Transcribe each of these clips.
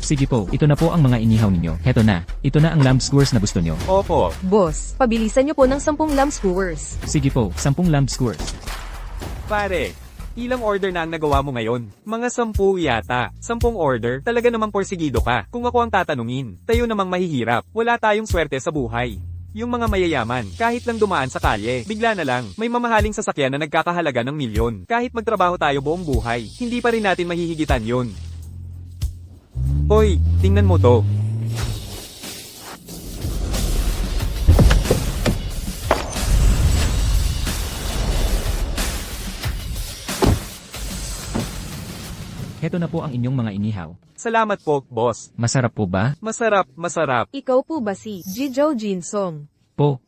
Sige po, ito na po ang mga inihaw ninyo. Heto na. Ito na ang lamb skewers na gusto nyo. Opo. Boss, pabilisan niyo po ng 10 lamb skewers. Sige po, 10 lamb skewers. Pare, ilang order na ang nagawa mo ngayon? Mga 10 yata. 10 order? Talaga namang porsigido ka. Kung ako ang tatanungin, tayo namang mahihirap. Wala tayong swerte sa buhay. Yung mga mayayaman, kahit lang dumaan sa kalye, bigla na lang, may mamahaling sasakyan na nagkakahalaga ng milyon. Kahit magtrabaho tayo buong buhay, hindi pa rin natin mahihigitan yun. Hoy, tingnan mo to. Heto na po ang inyong mga inihaw. Salamat po, boss. Masarap po ba? Masarap, masarap. Ikaw po ba si Jizhou Jinsong? Po.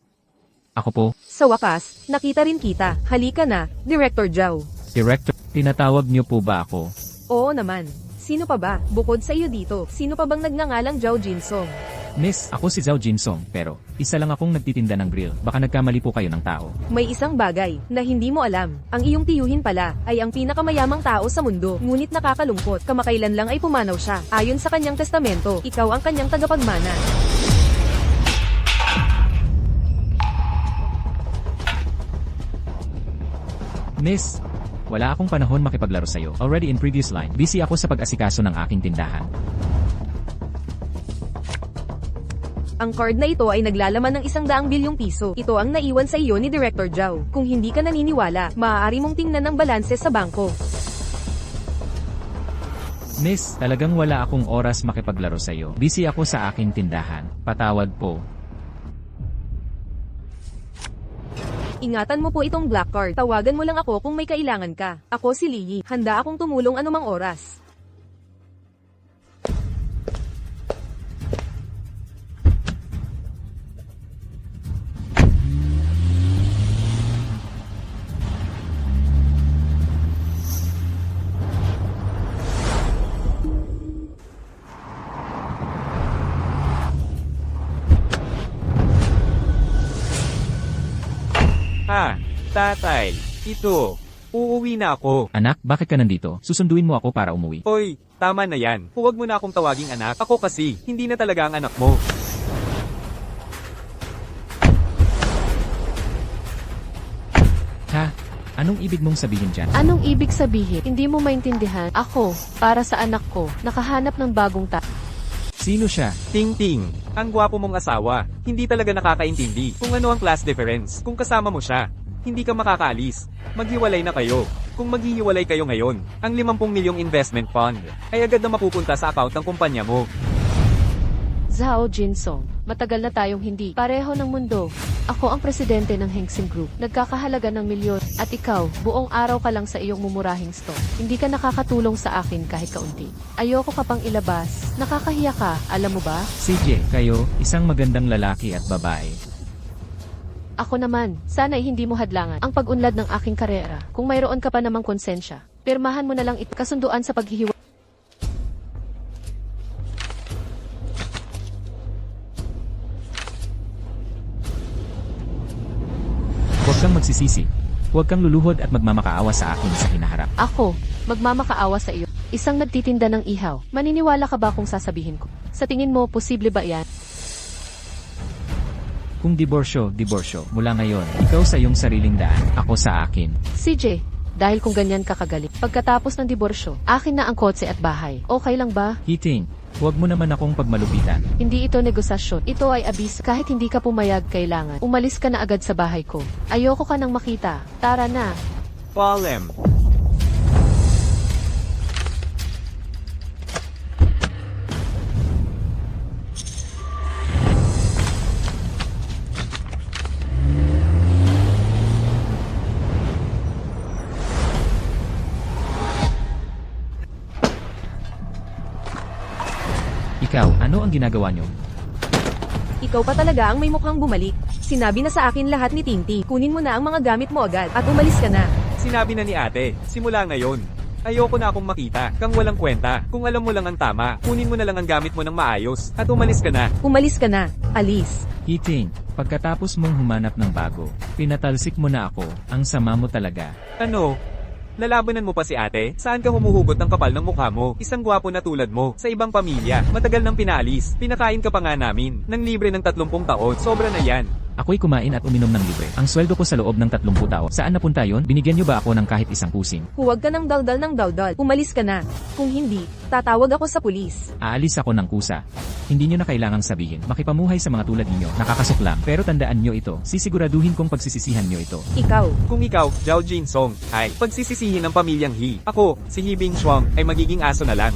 Ako po. Sa wakas, nakita rin kita. Halika na, Director Zhao. Director, tinatawag niyo po ba ako? Oo naman. Sino pa ba? Bukod sa iyo dito, sino pa bang nagngangalang Zhao Jinsong? Miss, ako si Zhao Jinsong, pero isa lang akong nagtitinda ng grill. Baka nagkamali po kayo ng tao. May isang bagay na hindi mo alam. Ang iyong tiyuhin pala ay ang pinakamayamang tao sa mundo. Ngunit nakakalungkot, kamakailan lang ay pumanaw siya. Ayon sa kanyang testamento, ikaw ang kanyang tagapagmana. Miss, wala akong panahon makipaglaro sa'yo. Already in previous line, busy ako sa pag-asikaso ng aking tindahan. Ang card na ito ay naglalaman ng 100 bilyong piso. Ito ang naiwan sa iyo ni Director Zhao. Kung hindi ka naniniwala, maaari mong tingnan ang balanse sa bangko. Miss, talagang wala akong oras makipaglaro sa'yo. Busy ako sa aking tindahan. Patawad po. Ingatan mo po itong black card. Tawagan mo lang ako kung may kailangan ka. Ako si Liyi. Handa akong tumulong anumang oras. Tatay, ito. Uuwi na ako. Anak, bakit ka nandito? Susunduin mo ako para umuwi. Hoy, tama na yan. Huwag mo na akong tawaging anak. Ako kasi, hindi na talaga ang anak mo. Ha? Anong ibig mong sabihin dyan? Anong ibig sabihin? Hindi mo maintindihan? Ako, para sa anak ko, nakahanap ng bagong Sino siya? Ting Ting, ang gwapo mong asawa. Hindi talaga nakakaintindi kung ano ang class difference. Kung kasama mo siya, hindi ka makakaalis. Maghiwalay na kayo. Kung maghihiwalay kayo ngayon, ang 50 milyong investment fund ay agad na mapupunta sa account ng kumpanya mo. Zhao Jinsong, matagal na tayong hindi pareho ng mundo. Ako ang presidente ng Heng Seng Group, nagkakahalaga ng milyon, at ikaw, buong araw ka lang sa iyong mumurahing stock. Hindi ka nakakatulong sa akin kahit kaunti. Ayoko ka pang ilabas, nakakahiya ka, alam mo ba? CJ, kayo, isang magandang lalaki at babae. Ako naman, sana'y hindi mo hadlangan ang pag-unlad ng aking karera. Kung mayroon ka pa namang konsensya, pirmahan mo na lang ito kasunduan sa paghihiwa. Huwag kang magsisisi. Huwag kang luluhod at magmamakaawa sa akin sa hinaharap. Ako, magmamakaawa sa iyo. Isang nagtitinda ng ihaw. Maniniwala ka ba kung sasabihin ko? Sa tingin mo, posible ba yan? Kung diborsyo, mula ngayon, ikaw sa iyong sariling daan, ako sa akin. CJ, dahil kung ganyan ka kagaling, pagkatapos ng diborsyo, akin na ang kotse at bahay. Okay lang ba? Hiting, huwag mo naman akong pagmalupitan. Hindi ito negosasyon. Ito ay abis. Kahit hindi ka pumayag, kailangan. Umalis ka na agad sa bahay ko. Ayoko ka nang makita. Tara na. Palem. Ikaw, ano ang ginagawa niyo? Ikaw pa talaga ang may mukhang bumalik. Sinabi na sa akin lahat ni Tingting. Kunin mo na ang mga gamit mo agad at umalis ka na. Sinabi na ni ate, simula ngayon. Ayoko na akong makita, kang walang kwenta. Kung alam mo lang ang tama, kunin mo na lang ang gamit mo ng maayos, at umalis ka na. Umalis ka na. Alis. Hiting, pagkatapos mong humanap ng bago, pinatalsik mo na ako, ang sama mo talaga. Ano? Lalabanan mo pa si ate? Saan ka humuhugot ng kapal ng mukha mo? Isang gwapo na tulad mo, sa ibang pamilya. Matagal nang pinaalis. Pinakain ka pa nga namin. Nang libre ng 30 taon. Sobra na yan. Ako'y kumain at uminom ng libre. Ang sweldo ko sa loob ng 30 taon. Saan napunta yon? Binigyan niyo ba ako ng kahit isang pusing? Huwag ka ng daldal. Umalis ka na. Kung hindi, tatawag ako sa pulis. Aalis ako ng kusa. Hindi niyo na kailangang sabihin. Makipamuhay sa mga tulad ninyo. Nakakasok lang. Pero tandaan niyo ito. Sisiguraduhin kong pagsisisihan niyo ito. Ikaw. Kung ikaw, Zhao Jinsong, ay pagsisisihin ng pamilyang He. Ako, si He Bing Shuang, ay magiging aso na lang.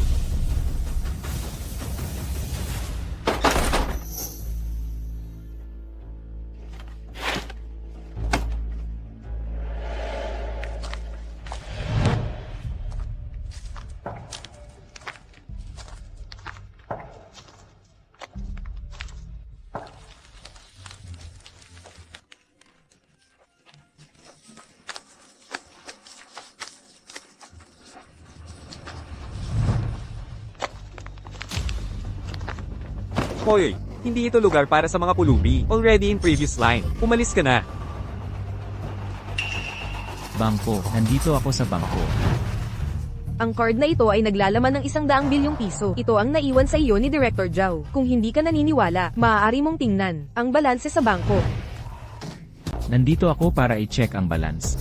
Hoy, hindi ito lugar para sa mga pulubi. Already in previous line. Umalis ka na. Bangko. Nandito ako sa bangko. Ang card na ito ay naglalaman ng 100 bilyong piso. Ito ang naiwan sa iyo ni Director Zhao. Kung hindi ka naniniwala, maaari mong tingnan ang balanse sa bangko. Nandito ako para i-check ang balance.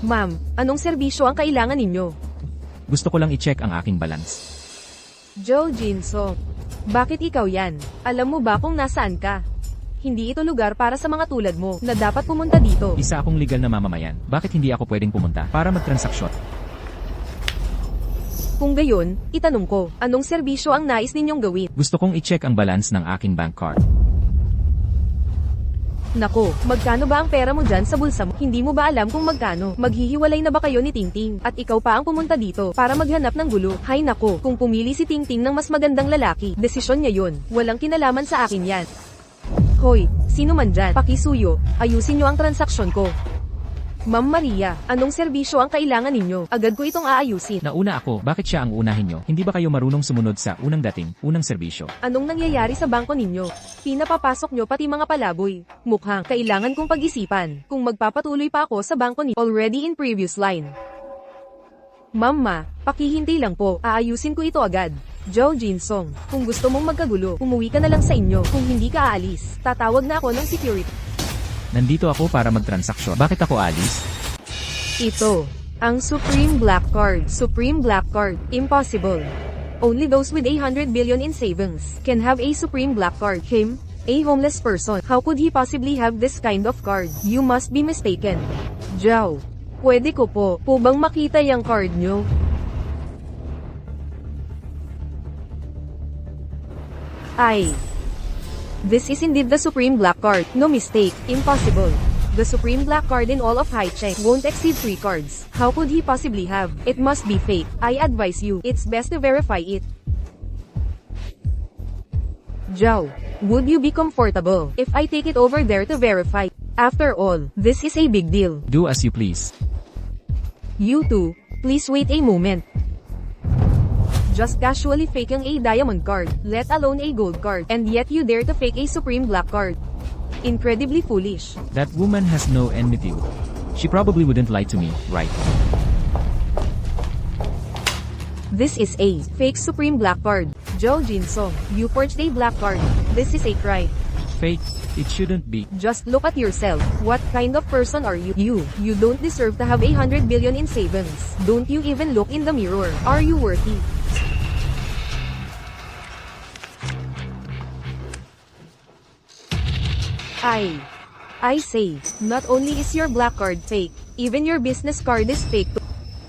Ma'am, anong serbisyo ang kailangan ninyo? Gusto ko lang i-check ang aking balance. Zhao Jinsong. Bakit ikaw yan? Alam mo ba kung nasaan ka? Hindi ito lugar para sa mga tulad mo na dapat pumunta dito. Isa akong legal na mamamayan. Bakit hindi ako pwedeng pumunta para magtransaksyon? Kung gayon, itanong ko, anong serbisyo ang nais ninyong gawin? Gusto kong i-check ang balance ng aking bank card. Nako, magkano ba ang pera mo dyan sa bulsa mo? Hindi mo ba alam kung magkano? Maghihiwalay na ba kayo ni Tingting? At ikaw pa ang pumunta dito para maghanap ng gulo. Hay nako, kung pumili si Tingting ng mas magandang lalaki, desisyon niya yun. Walang kinalaman sa akin yan. Hoy, sino man dyan, pakisuyo, ayusin nyo ang transaksyon ko. Ma'am Maria, anong serbisyo ang kailangan ninyo? Agad ko itong aayusin. Nauna ako, bakit siya ang unahin nyo? Hindi ba kayo marunong sumunod sa unang dating, unang serbisyo? Anong nangyayari sa bangko ninyo? Pinapapasok nyo pati mga palaboy. Mukhang kailangan kong pag-isipan kung magpapatuloy pa ako sa bangko ni already in previous line. Mama, pakihintay lang po, aayusin ko ito agad. Zhao Jinsong, kung gusto mong magkagulo, umuwi ka na lang sa inyo. Kung hindi ka aalis, tatawag na ako ng security. Nandito ako para magtransaksyon. Bakit ako alis? Ito, ang Supreme Black Card. Supreme Black Card, impossible. Only those with 100 billion in savings can have a Supreme Black Card. Him, a homeless person. How could he possibly have this kind of card? You must be mistaken. Zhao, pwede ko po bang makita yung card nyo? Ay. This is indeed the Supreme Black Card. No mistake. Impossible. The Supreme Black Card in all of Haicheng won't exceed 3 cards. How could he possibly have? It must be fake. I advise you, it's best to verify it. Zhao, would you be comfortable if I take it over there to verify? After all, this is a big deal. Do as you please. You two, please wait a moment. Just casually faking a diamond card, let alone a gold card, and yet you dare to fake a Supreme Black Card. Incredibly foolish. That woman has no enmity. She probably wouldn't lie to me, right? This is a fake Supreme Black Card. Zhao Jinsong, you forged a black card. This is a crime. Fake. It shouldn't be. Just look at yourself. What kind of person are you? You don't deserve to have 100 billion in savings. Don't you even look in the mirror. Are you worthy? I say, not only is your black card fake, even your business card is fake too.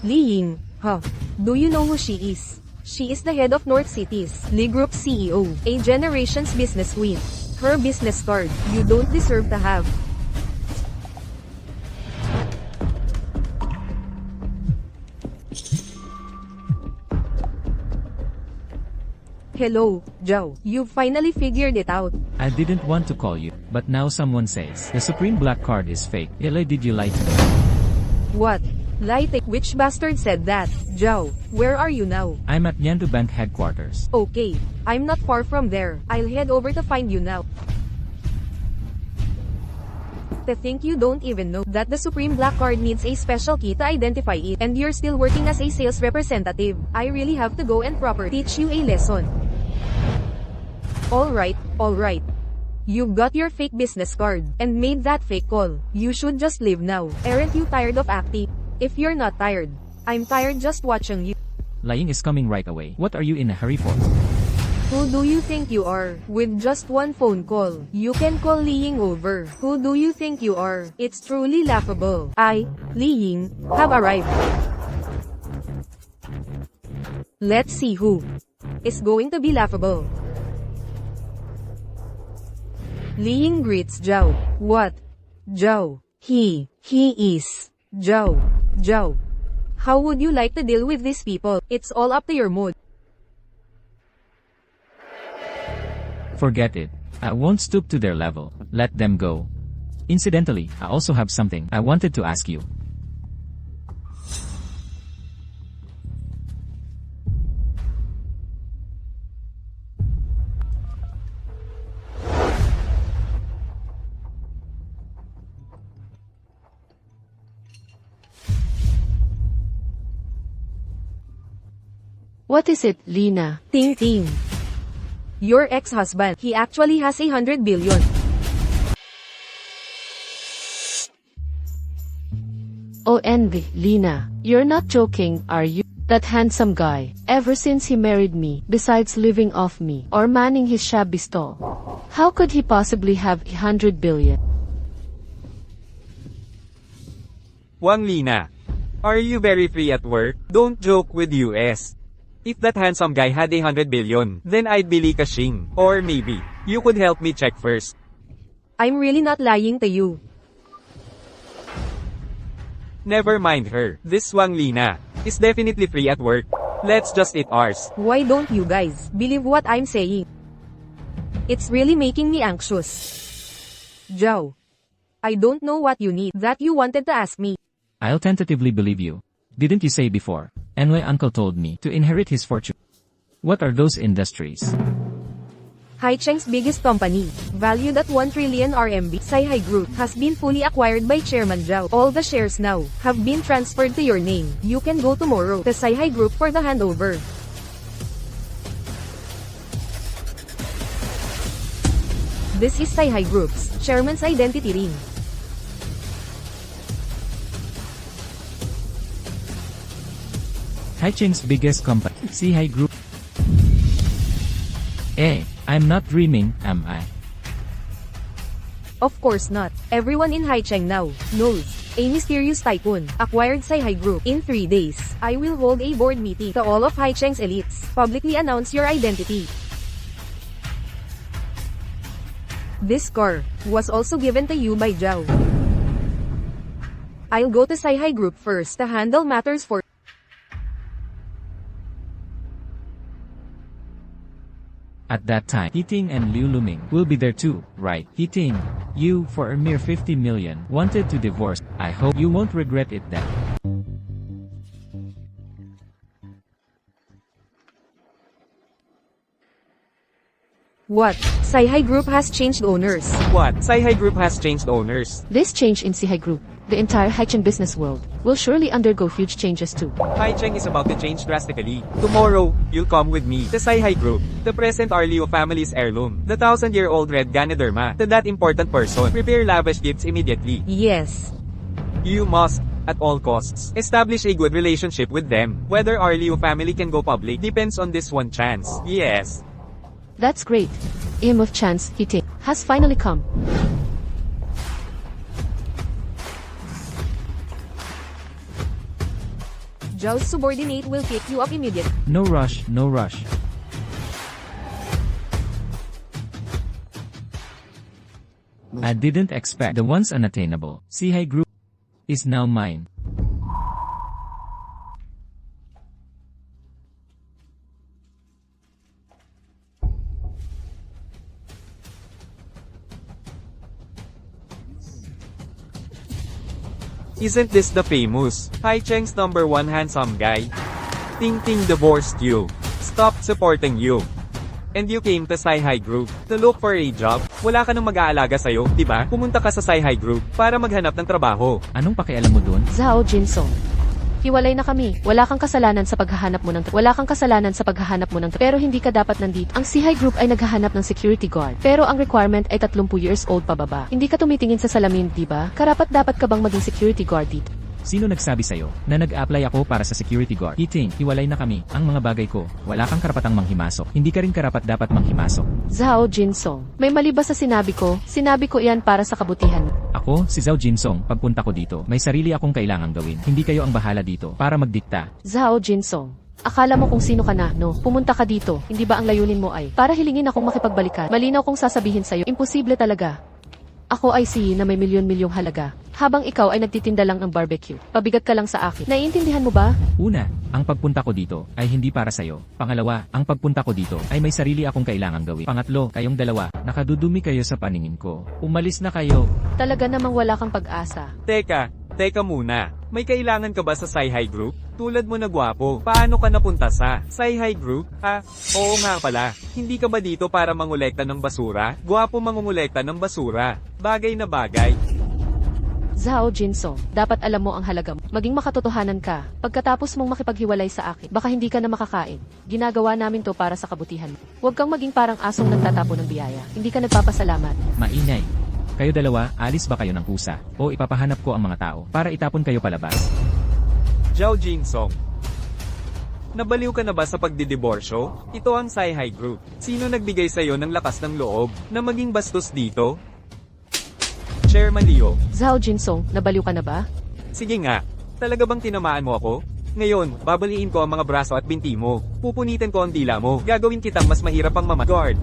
Li Ying, huh? Do you know who she is? She is the head of North City's Li Group CEO, a generation's business queen. Her business card, you don't deserve to have. Hello, Zhao. You've finally figured it out. I didn't want to call you, but now someone says the Supreme Black Card is fake. Ella, did you lie to me? What? Light? Which bastard said that? Zhao, where are you now? I'm at Yandu Bank headquarters. Okay, I'm not far from there. I'll head over to find you now. To think you don't even know that the Supreme Black Card needs a special key to identify it, and you're still working as a sales representative. I really have to go and proper teach you a lesson. Alright. You've got your fake business card, and made that fake call. You should just leave now. Aren't you tired of acting? If you're not tired, I'm tired just watching you. Lying is coming right away. What are you in a hurry for? Who do you think you are? With just one phone call, you can call Li Ying over. Who do you think you are? It's truly laughable. I, Li Ying, have arrived. Let's see who is going to be laughable. Li Ying greets Zhao. What? Zhao. He is. Zhao. How would you like to deal with these people? It's all up to your mood. Forget it. I won't stoop to their level. Let them go. Incidentally, I also have something I wanted to ask you. What is it, Lina? Ting. Your ex-husband, he actually has 100 billion. Oh envy, Lina. You're not joking, are you? That handsome guy, ever since he married me, besides living off me, or manning his shabby stall, how could he possibly have 100 billion? Wang Lina, are you very free at work? Don't joke with US. If that handsome guy had 100 billion, then I'd be Li Ka-shing. Or maybe, you could help me check first. I'm really not lying to you. Never mind her. This Wang Lina is definitely free at work. Let's just eat ours. Why don't you guys believe what I'm saying? It's really making me anxious. Zhao, I don't know what you need that you wanted to ask me. I'll tentatively believe you. Didn't you say before? And my uncle told me to inherit his fortune. What are those industries? Haicheng's biggest company, valued at 1 trillion RMB, SciHi Group, has been fully acquired by Chairman Zhao. All the shares now have been transferred to your name. You can go tomorrow to SciHi Group for the handover. This is SciHi Group's chairman's identity ring. Haicheng's biggest company, SciHi Group. I'm not dreaming, am I? Of course not. Everyone in Haicheng now knows a mysterious tycoon acquired SciHi Group. In 3 days, I will hold a board meeting to all of Haicheng's elites. Publicly announce your identity. This car was also given to you by Zhao. I'll go to SciHi Group first to handle matters for. At that time, Hiting and Liu Luming will be there too, right? Hiting, you, for a mere 50 million, wanted to divorce. I hope you won't regret it then. What? SciHi Group has changed owners. What? SciHi Group has changed owners. This change in SciHi Group, the entire Haicheng business world, will surely undergo huge changes too. Haicheng is about to change drastically. Tomorrow, you'll come with me to SciHi Group, the present our Liu family's heirloom, the 1,000-year-old red Ganoderma, to that important person. Prepare lavish gifts immediately. Yes. You must, at all costs, establish a good relationship with them. Whether our Liu family can go public depends on this one chance. Yes. That's great. Aim of chance, Hiting, has finally come. Zhao's subordinate will pick you up immediately. No rush, no rush. I didn't expect the once unattainable SciHi Group is now mine. Isn't this the famous Haicheng's #1 handsome guy? Ting Ting divorced you, stopped supporting you, and you came to SciHi Group to look for a job? Wala ka nang mag-aalaga sa'yo, di ba? Pumunta ka sa Sai-Hi Group para maghanap ng trabaho. Anong pakialam mo dun? Zhao Jinsong. Hiwalay na kami. Wala kang kasalanan sa paghahanap mo ng pero hindi ka dapat nandito. Ang Sai-Hi Group ay naghahanap ng security guard. Pero ang requirement ay 30 years old pababa. Hindi ka tumitingin sa salamin, di ba? Karapat-dapat ka bang maging security guard dito? Sino nagsabi sa'yo na nag-apply ako para sa security guard? Hiting, hiwalay na kami. Ang mga bagay ko, wala kang karapatang manghimasok. Hindi ka rin karapat dapat manghimasok. Zhao Jinsong. May mali ba sa sinabi ko? Sinabi ko iyan para sa kabutihan. Ako, si Zhao Jinsong, pagpunta ko dito, may sarili akong kailangang gawin. Hindi kayo ang bahala dito para magdikta. Zhao Jinsong. Akala mo kung sino ka na, no? Pumunta ka dito. Hindi ba ang layunin mo ay para hilingin akong makipagbalikan? Malinaw kong sasabihin sa'yo, imposible talaga. Ako ay si na may milyon-milyong halaga. Habang ikaw ay nagtitinda lang ng barbecue. Pabigat ka lang sa akin. Naiintindihan mo ba? Una, ang pagpunta ko dito ay hindi para sa'yo. Pangalawa, ang pagpunta ko dito ay may sarili akong kailangang gawin. Pangatlo, kayong dalawa, nakadudumi kayo sa paningin ko. Umalis na kayo. Talaga namang wala kang pag-asa. Teka muna. May kailangan ka ba sa Sai-Hi Group? Tulad mo na gwapo. Paano ka napunta sa Sai-Hi Group? Oo nga pala. Hindi ka ba dito para mangolekta ng basura? Gwapo mangungulekta ng basura. Bagay na bagay. Zhao Jinsong, dapat alam mo ang halaga mo. Maging makatotohanan ka. Pagkatapos mong makipaghiwalay sa akin, baka hindi ka na makakain. Ginagawa namin to para sa kabutihan mo. Huwag kang maging parang asong nagtatapo ng biyaya. Hindi ka nagpapasalamat. Maingay. Kayo dalawa, alis ba kayo ng kusa? O ipapahanap ko ang mga tao para itapon kayo palabas? Zhao Jinsong. Nabaliw ka na ba sa pagdidiborsyo? Ito ang Sai-Hi Group. Sino nagbigay sa'yo ng lakas ng loob na maging bastos dito? Chairman Leo. Zhao Jinsong, nabaliw ka na ba? Sige nga. Talaga bang tinamaan mo ako? Ngayon, babaliin ko ang mga braso at binti mo. Pupunitin ko ang dila mo. Gagawin kitang mas mahirap ang guard.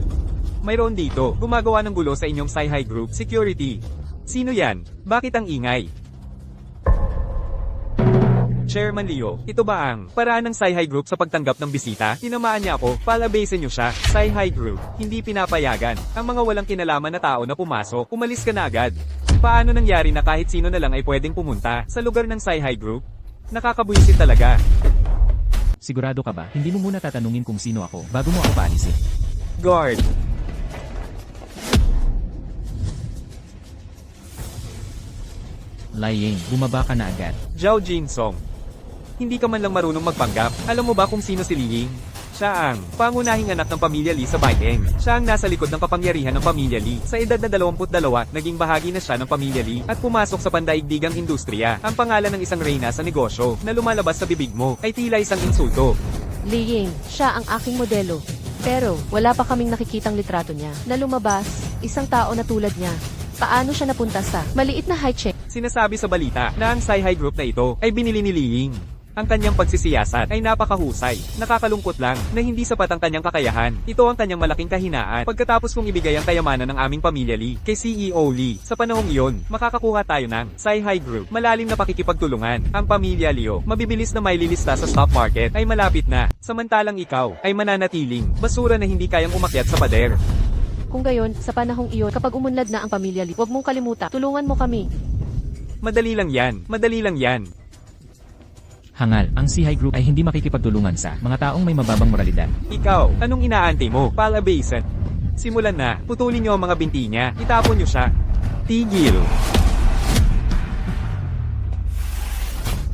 Mayroon dito, gumagawa ng gulo sa inyong Sai-Hi Group security. Sino yan? Bakit ang ingay? Chairman Leo, ito ba ang paraan ng Sai-Hi Group sa pagtanggap ng bisita? Tinamaan niya ako, palabasin niyo siya. Sai-Hi Group, hindi pinapayagan ang mga walang kinalaman na tao na pumasok. Umalis ka na agad. Paano nangyari na kahit sino na lang ay pwedeng pumunta sa lugar ng Sai-Hi Group? Nakakabuisit talaga. Sigurado ka ba? Hindi mo muna tatanungin kung sino ako bago mo ako paalisin. Guard. Lying, bumaba ka na agad. Zhao Jinsong. Hindi ka man lang marunong magpanggap. Alam mo ba kung sino si Li Ying? Siya ang pangunahing anak ng pamilya Li sa Baiteng. Siya ang nasa likod ng kapangyarihan ng pamilya Li. Sa edad na 22, naging bahagi na siya ng pamilya Li at pumasok sa pandaigdigang industriya. Ang pangalan ng isang reyna sa negosyo na lumalabas sa bibig mo ay tila isang insulto. Li Ying, siya ang aking modelo. Pero, wala pa kaming nakikitang litrato niya na lumabas, isang tao na tulad niya. Paano siya napunta sa maliit na high-check? Sinasabi sa balita na ang Sai-Hi Group na ito ay binili ni Li Ying. Ang kanyang pagsisiyasat ay napakahusay. Nakakalungkot lang na hindi sapat ang kanyang kakayahan. Ito ang kanyang malaking kahinaan. Pagkatapos kong ibigay ang kayamanan ng aming pamilya Li kay CEO Li, sa panahong iyon, makakakuha tayo ng Sai-Hi Group. Malalim na pakikipagtulungan. Ang pamilya Leo, mabibilis na may lilista sa stock market, ay malapit na. Samantalang ikaw ay mananatiling basura na hindi kayang umakyat sa pader. Kung gayon, sa panahong iyon, kapag umunlad na ang pamilya Li, huwag mong kalimutan, tulungan mo kami. Madali lang yan. Madali lang yan. Hangal, ang Sai-Hi Group ay hindi makikipagtulungan sa mga taong may mababang moralidad. Ikaw, anong inaantay mo? Palabasin. Simulan na. Putulin niyo ang mga binti niya. Itapon niyo siya. Tigil.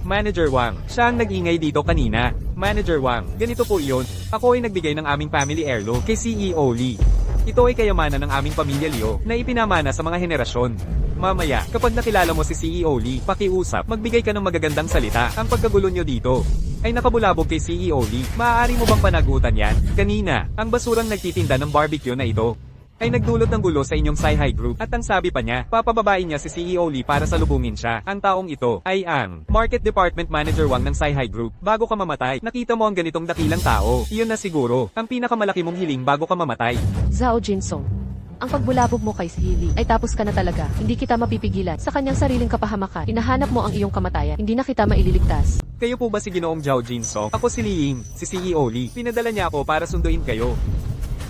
Manager Wang, siya ang nag-ingay dito kanina. Manager Wang, ganito po iyon. Ako ay nagbigay ng aming family heirloom kay CEO Li. Ito ay kayamanan ng aming pamilya Leo na ipinamana sa mga henerasyon. Mamaya, kapag nakilala mo si CEO Li, pakiusap, magbigay ka ng magagandang salita. Ang pagkagulo nyo dito ay nakabulabog kay CEO Li. Maaari mo bang panagutan yan? Kanina, ang basurang nagtitinda ng barbecue na ito ay nagdulot ng gulo sa inyong Sai-Hi Group. At ang sabi pa niya, papababain niya si CEO Li para salubungin siya. Ang taong ito ay ang Market Department Manager Wang ng Sai-Hi Group. Bago ka mamatay, nakita mo ang ganitong dakilang tao. Iyon na siguro ang pinakamalaki mong hiling bago ka mamatay. Zhao Jinsong, ang pagbulabog mo kay Li ay tapos ka na talaga. Hindi kita mapipigilan sa kanyang sariling kapahamakan. Hinahanap mo ang iyong kamatayan. Hindi na kita maililigtas. Kayo po ba si Ginoong Zhao Jinsong? Ako si Li Ying, si CEO Li. Pinadala niya ako para sunduin kayo.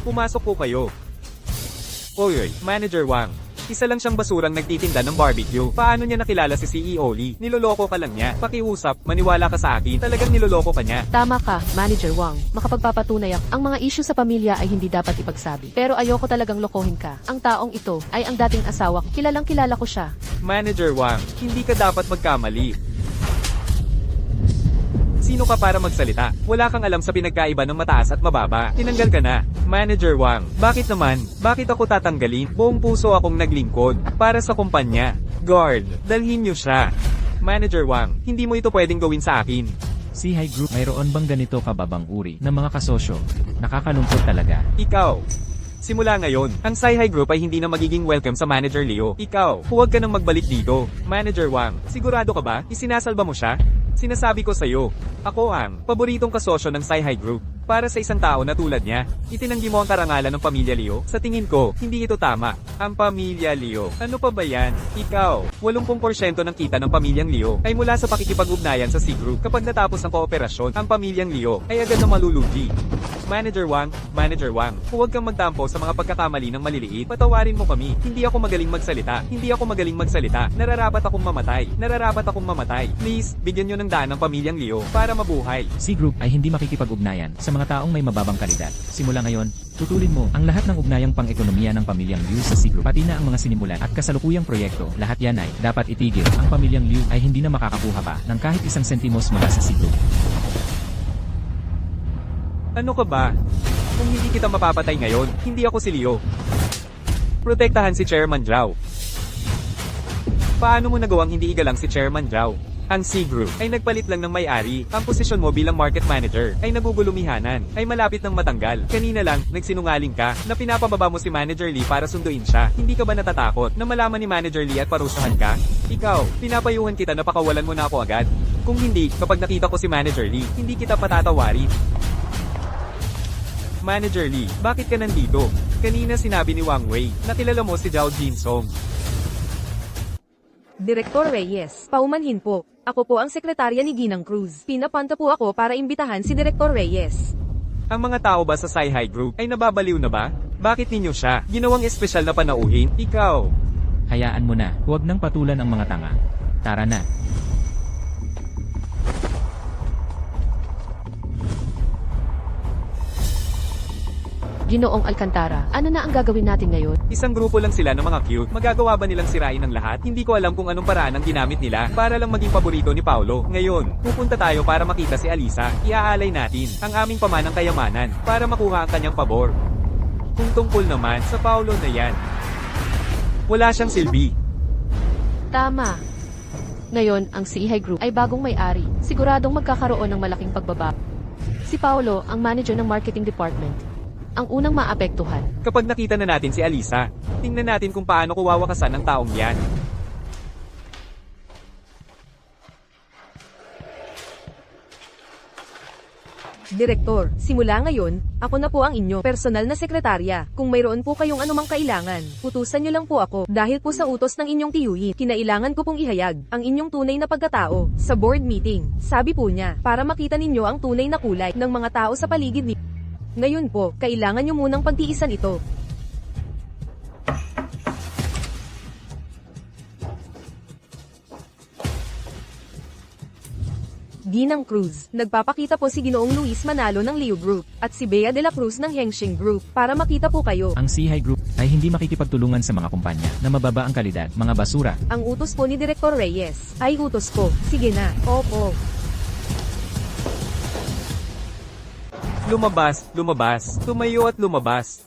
Pumasok po kayo. Oy, Manager Wang. Isa lang siyang basurang nagtitinda ng barbecue. Paano niya nakilala si CEO Lee? Niloloko ka lang niya. Pakiusap, maniwala ka sa akin. Talagang niloloko ka niya. Tama ka, Manager Wang. Makapagpapatunay ako. Ang mga issue sa pamilya ay hindi dapat ipagsabi. Pero ayoko talagang lokohin ka. Ang taong ito ay ang dating asawa ko. Kilalang kilala ko siya. Manager Wang, hindi ka dapat magkamali. Sino ka para magsalita? Wala kang alam sa pinagkaiba ng mataas at mababa. Tinanggal ka na. Manager Wang, bakit naman? Bakit ako tatanggalin? Buong puso akong naglingkod. Para sa kumpanya. Guard, dalhin niyo siya. Manager Wang, hindi mo ito pwedeng gawin sa akin. High Group, mayroon bang ganito kababang uri ng mga kasosyo? Nakakalungkot talaga. Ikaw. Simula ngayon, ang High Group ay hindi na magiging welcome sa Manager Leo. Ikaw, huwag ka nang magbalik dito. Manager Wang, sigurado ka ba? Isinasalba mo siya? Sinasabi ko sa'yo, ako ang paboritong kasosyo ng High Group. Para sa isang tao na tulad niya, itinanggi mo ang karangalan ng pamilya Leo? Sa tingin ko, hindi ito tama. Ang pamilya Leo. Ano pa ba yan? Ikaw, 80% ng kita ng pamilyang Leo ay mula sa pakikipag-ugnayan sa C Group. Kapag natapos ang kooperasyon, ang pamilyang Leo ay agad na malulugi. Manager Wang, huwag kang magtampo sa mga pagkakamali ng maliliit. Patawarin mo kami. Hindi ako magaling magsalita. Nararapat akong mamatay. Please, bigyan nyo ng daan ng pamilyang Leo para mabuhay. C Group ay hindi makikipag-ugnayan sa mga taong may mababang kalidad. Simula ngayon, tutulin mo ang lahat ng ugnayang pang-ekonomiya ng pamilyang Liu sa C Group, pati na ang mga sinimulan at kasalukuyang proyekto. Lahat yan ay dapat itigil. Ang pamilyang Liu ay hindi na makakakuha pa ng kahit isang sentimos mula sa C Group. Ano ka ba? Kung hindi kita mapapatay ngayon, hindi ako si Leo. Protektahan si Chairman Zhao. Paano mo nagawang hindi igalang si Chairman Zhao? Ang C Group ay nagpalit lang ng may-ari. Ang posisyon mo bilang market manager ay nagugulumihanan, ay malapit ng matanggal. Kanina lang, nagsinungaling ka na pinapababa mo si Manager Lee para sunduin siya. Hindi ka ba natatakot na malaman ni Manager Lee at parusahan ka? Ikaw, pinapayuhan kita na pakawalan mo na ako agad. Kung hindi, kapag nakita ko si Manager Lee, hindi kita patatawarin. Manager Lee, bakit ka nandito? Kanina sinabi ni Wang Wei na kilala mo si Zhao Jinsong. Direktor Reyes, paumanhin po. Ako po ang sekretarya ni Ginang Cruz. Pinapunta po ako para imbitahan si Direktor Reyes. Ang mga tao ba sa High Group ay nababaliw na ba? Bakit ninyo siya ginawang espesyal na panauhin? Ikaw. Hayaan mo na, huwag nang patulan ang mga tanga. Tara na. Ginoong Alcantara, ano na ang gagawin natin ngayon? Isang grupo lang sila ng mga cute. Magagawa ba nilang sirain ang lahat? Hindi ko alam kung anong paraan ang ginamit nila para lang maging paborito ni Paulo. Ngayon, pupunta tayo para makita si Alisa. Iaalay natin ang aming pamanang kayamanan para makuha ang kanyang pabor. Kung tungkol naman sa Paulo na yan, wala siyang silbi. Tama. Ngayon, ang High Group ay bagong may-ari. Siguradong magkakaroon ng malaking pagbaba. Si Paulo, ang manager ng marketing department, ang unang maapektuhan. Kapag nakita na natin si Alisa, tingnan natin kung paano ko wawakasan ng taong yan. Direktor, simula ngayon, ako na po ang inyo personal na sekretarya. Kung mayroon po kayong anumang kailangan, utusan nyo lang po ako. Dahil po sa utos ng inyong tiyuhin, kinailangan ko pong ihayag ang inyong tunay na pagkatao sa board meeting. Sabi po niya, para makita ninyo ang tunay na kulay ng mga tao sa paligid ninyo. Ngayon po, kailangan nyo munang pagtiisan ito. Ginang Cruz, nagpapakita po si Ginoong Luis Manalo ng Liu Group, at si Bea de la Cruz ng Hengxing Group, para makita po kayo. Ang High Group ay hindi makikipagtulungan sa mga kumpanya na mababa ang kalidad, mga basura. Ang utos po ni Direktor Reyes, ay utos ko. Sige na, opo. Lumabas, tumayo at lumabas.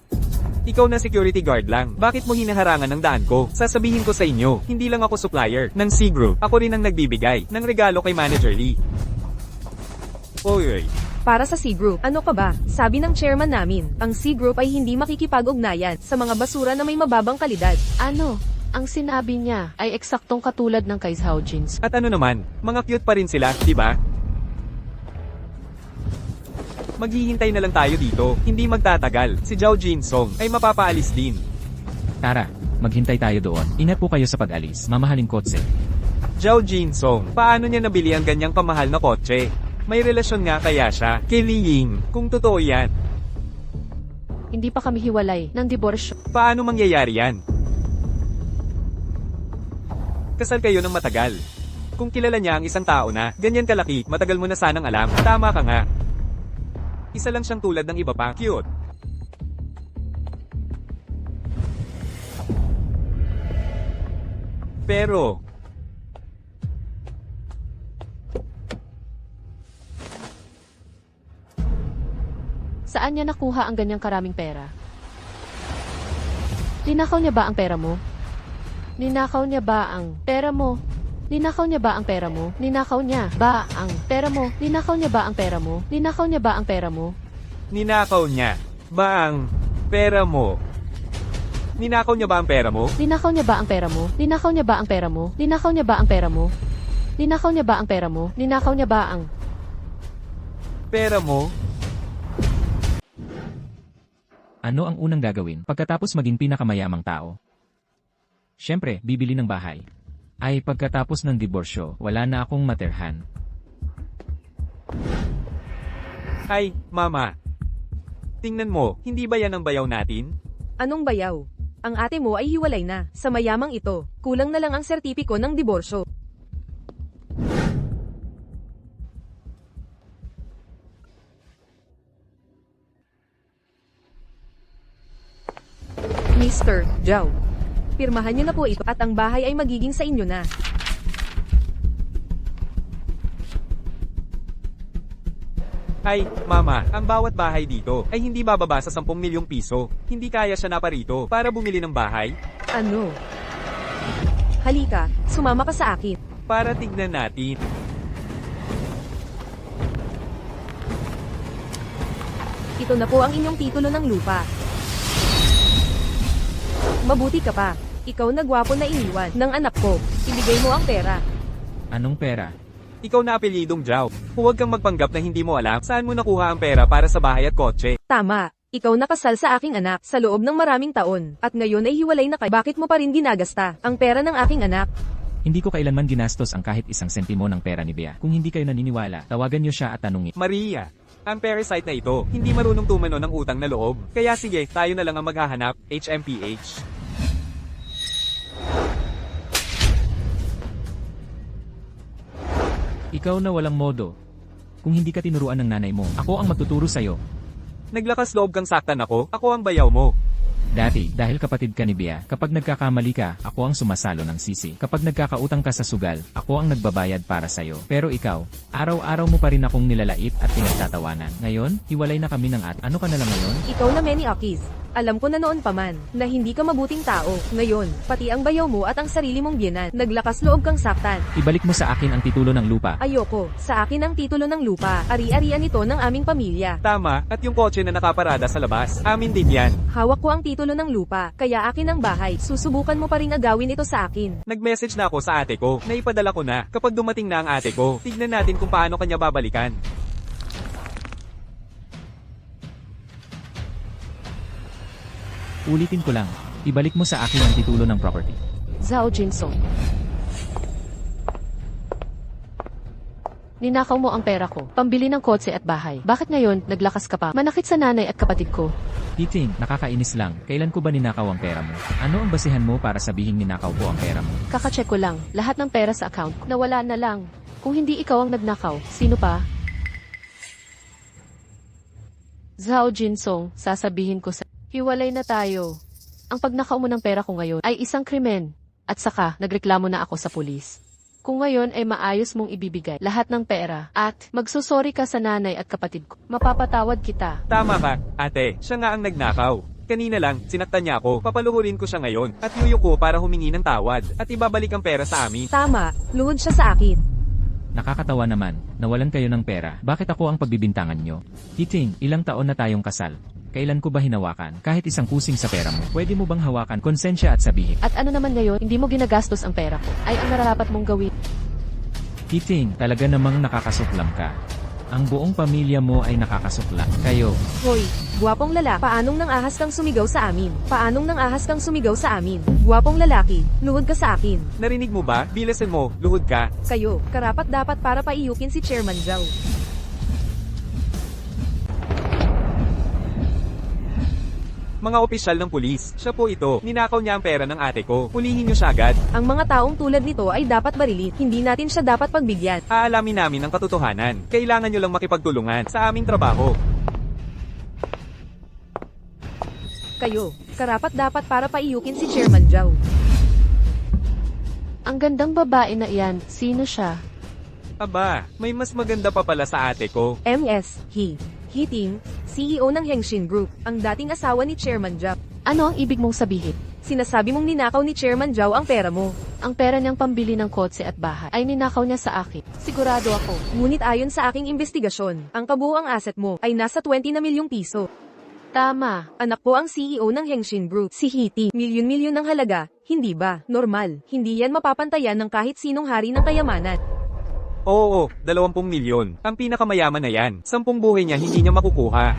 Ikaw na security guard lang. Bakit mo hinaharangan ng daan ko? Sasabihin ko sa inyo, hindi lang ako supplier ng C Group. Ako rin ang nagbibigay ng regalo kay Manager Lee. Oy. Para sa C Group, ano ka ba? Sabi ng chairman namin, ang C Group ay hindi makikipag-ugnayan sa mga basura na may mababang kalidad. Ano? Ang sinabi niya ay eksaktong katulad ng kay Zhao Jins. At ano naman, mga cute pa rin sila, di ba? Maghihintay na lang tayo dito, hindi magtatagal. Si Zhao Jinsong ay mapapaalis din. Tara, maghintay tayo doon. Ingat po kayo sa pag-alis, mamahaling kotse. Zhao Jinsong, paano niya nabili ang ganyang kamahal na kotse? May relasyon nga kaya siya kay Li Ying, kung totoo yan. Hindi pa kami hiwalay ng diborsyo. Paano mangyayari yan? Kasal kayo ng matagal. Kung kilala niya ang isang tao na ganyan kalaki, matagal mo na sanang alam. Tama ka nga. Isa lang siyang tulad ng iba pa. Cute. Pero, Saan niya nakuha ang ganyang karaming pera? Ninakaw niya ba ang pera mo? Ninakaw niya ba ang pera mo? Ninakaw niya ba ang pera mo? Ninakaw niya ba ang pera mo? Ninakaw niya ba ang pera mo? Ninakaw niya ba ang pera mo? ninakaw niya ba ang pera mo? Ninakaw niya ba ang pera mo? Ninakaw niya ba ang pera mo? Ninakaw niya ba ang pera mo? Ninakaw niya ba ang pera mo? Ninakaw niya ba ang pera mo? Ninakaw niya ba ang Pera mo? Ano ang unang gagawin pagkatapos maging pinakamayamang tao? Siyempre, bibili ng bahay. Ay pagkatapos ng diborsyo, wala na akong materhan. Ay, mama. Tingnan mo, hindi ba yan ang bayaw natin? Anong bayaw? Ang ate mo ay hiwalay na. Sa mayamang ito, kulang na lang ang sertipiko ng diborsyo. Mr. Zhao. Pirmahan niyo na po ito at ang bahay ay magiging sa inyo na. Ay, mama, ang bawat bahay dito ay hindi bababa sa 10 milyong piso. Hindi kaya siya na parito para bumili ng bahay. Ano? Halika, sumama ka sa akin. Para tignan natin. Ito na po ang inyong titulo ng lupa. Mabuti ka pa. Ikaw na gwapo na iniwan ng anak ko. Ibigay mo ang pera. Anong pera? Ikaw na apelyidong Zhao. Huwag kang magpanggap na hindi mo alam saan mo nakuha ang pera para sa bahay at kotse. Tama. Ikaw nakasal sa aking anak sa loob ng maraming taon. At ngayon ay hiwalay na kayo. Bakit mo pa rin ginagasta ang pera ng aking anak? Hindi ko kailanman ginastos ang kahit isang sentimo ng pera ni Bea. Kung hindi kayo naniniwala, tawagan niyo siya at tanungin. Maria, ang parasite na ito, hindi marunong tumano ng utang na loob. Kaya sige, tayo na lang ang maghahanap, HMPH. Ikaw na walang modo. Kung hindi ka tinuruan ng nanay mo, ako ang magtuturo sa'yo. Naglakas loob kang saktan ako ang bayaw mo. Dati, dahil kapatid ka ni Bea, kapag nagkakamali ka, ako ang sumasalo ng sisi. Kapag nagkakautang ka sa sugal, ako ang nagbabayad para sa'yo. Pero ikaw, araw-araw mo pa rin akong nilalait at pinagtatawanan. Ngayon, hiwalay na kami ng Ano ka na lang ngayon? Ikaw na Manny Akis. Alam ko na noon pa man, na hindi ka mabuting tao. Ngayon, pati ang bayaw mo at ang sarili mong biyenan, naglakas loob kang saktan. Ibalik mo sa akin ang titulo ng lupa. Ayoko, sa akin ang titulo ng lupa. Ari-arian ito ng aming pamilya. Tama, at yung kotse na nakaparada sa labas, amin din yan. Hawak ko ang titulo ng lupa, kaya akin ang bahay. Susubukan mo pa rin agawin ito sa akin. Nag-message na ako sa ate ko, naipadala ko na. Kapag dumating na ang ate ko, tignan natin kung paano kanya babalikan. Ulitin ko lang, ibalik mo sa akin ang titulo ng property. Zhao Jinsong. Ninakaw mo ang pera ko, pambili ng kotse at bahay. Bakit ngayon, naglakas ka pa? Manakit sa nanay at kapatid ko. Titing, nakakainis lang. Kailan ko ba ninakaw ang pera mo? Ano ang basihan mo para sabihing ninakaw ko ang pera mo? Kakacheck ko lang, lahat ng pera sa account ko, nawala na lang. Kung hindi ikaw ang nagnakaw, sino pa? Zhao Jinsong, sasabihin ko sa hiwalay na tayo. Ang pagnakaw mo ng pera ko ngayon ay isang krimen. At saka, nagreklamo na ako sa pulis. Kung ngayon ay maayos mong ibibigay lahat ng pera at magsusori ka sa nanay at kapatid ko, mapapatawad kita. Tama ka, ate, siya nga ang nagnakaw. Kanina lang, sinaktan niya ako, papaluhurin ko siya ngayon, at yuyuko para humingi ng tawad, at ibabalik ang pera sa amin. Tama, luhod siya sa akin. Nakakatawa naman, nawalan kayo ng pera. Bakit ako ang pagbibintangan nyo? Titing, ilang taon na tayong kasal. Kailan ko ba hinawakan kahit isang kusing sa pera mo? Pwede mo bang hawakan konsensya at sabihin? At ano naman ngayon, hindi mo ginagastos ang pera ko, ay ang nararapat mong gawin. Titing, talaga namang nakakasuklam ka. Ang buong pamilya mo ay nakakasuklam. Kayo, Hoy, gwapong lalaki, paanong nang ahas kang sumigaw sa amin? Paanong nang ahas kang sumigaw sa amin? Gwapong lalaki, luhod ka sa akin. Narinig mo ba? Bilasan mo, luhod ka. Kayo, karapat dapat para paiyukin si Chairman Zhao. Mga opisyal ng pulis. Siya po ito. Ninakaw niya ang pera ng ate ko. Hulihin niyo siya agad. Ang mga taong tulad nito ay dapat barilit. Hindi natin siya dapat pagbigyan. Aalamin namin ang katotohanan. Kailangan niyo lang makipagtulungan sa aming trabaho. Kayo, karapat dapat para paiyukin si Chairman Zhao. Ang gandang babae na iyan, sino siya? Aba, may mas maganda pa pala sa ate ko. MS, He Ting, CEO ng Hengxin Group, ang dating asawa ni Chairman Zhao. Ano ang ibig mong sabihin? Sinasabi mong ninakaw ni Chairman Zhao ang pera mo. Ang pera niyang pambili ng kotse at bahay ay ninakaw niya sa akin. Sigurado ako. Ngunit ayon sa aking investigasyon, ang kabuuang asset mo ay nasa 20 na milyong piso. Tama. Anak ko ang CEO ng Hengxin Group, si He Ting. Milyon-milyon ng halaga, hindi ba? Normal, hindi yan mapapantayan ng kahit sinong hari ng kayamanan. Oo, 20 milyon. Ang pinakamayaman na yan. 10 buhay niya hindi niya makukuha.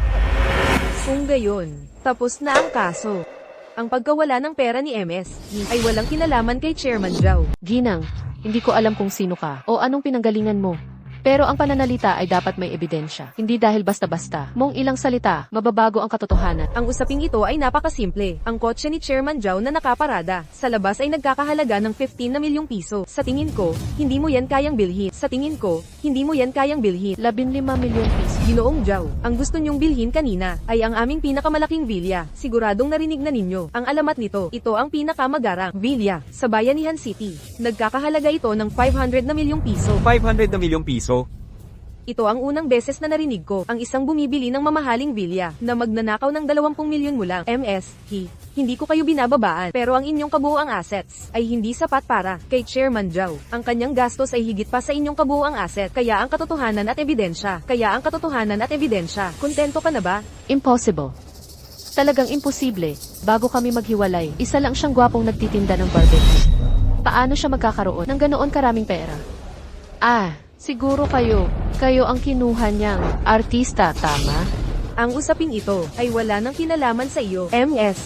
Kung gayon, tapos na ang kaso. Ang pagkawala ng pera ni MS, ay walang kinalaman kay Chairman Zhao. Ginang, hindi ko alam kung sino ka o anong pinanggalingan mo. Pero ang pananalita ay dapat may ebidensya. Hindi dahil basta-basta. Mong ilang salita, mababago ang katotohanan. Ang usaping ito ay napakasimple. Ang kotse ni Chairman Zhao na nakaparada sa labas ay nagkakahalaga ng 15 na milyong piso. Sa tingin ko, hindi mo yan kayang bilhin. Sa tingin ko, hindi mo yan kayang bilhin. 15 milyon piso. Ginoong Zhao, ang gusto nyong bilhin kanina ay ang aming pinakamalaking villa. Siguradong narinig na ninyo ang alamat nito. Ito ang pinakamagarang villa sa Bayanihan City. Nagkakahalaga ito ng 500 na milyong piso. 500 na milyong piso. Ito ang unang beses na narinig ko, ang isang bumibili ng mamahaling villa, na magnanakaw ng 20 milyon mo lang. MS, hindi ko kayo binababaan, pero ang inyong kabuuang assets, ay hindi sapat para, kay Chairman Zhao. Ang kanyang gastos ay higit pa sa inyong kabuuang asset, kaya ang katotohanan at ebidensya. Kontento ka na ba? Impossible. Talagang imposible. Bago kami maghiwalay, isa lang siyang gwapong nagtitinda ng barbecue. Paano siya magkakaroon ng ganoon karaming pera? Siguro kayo ang kinuha niyang artista, tama? Ang usaping ito ay wala nang kinalaman sa iyo. MS,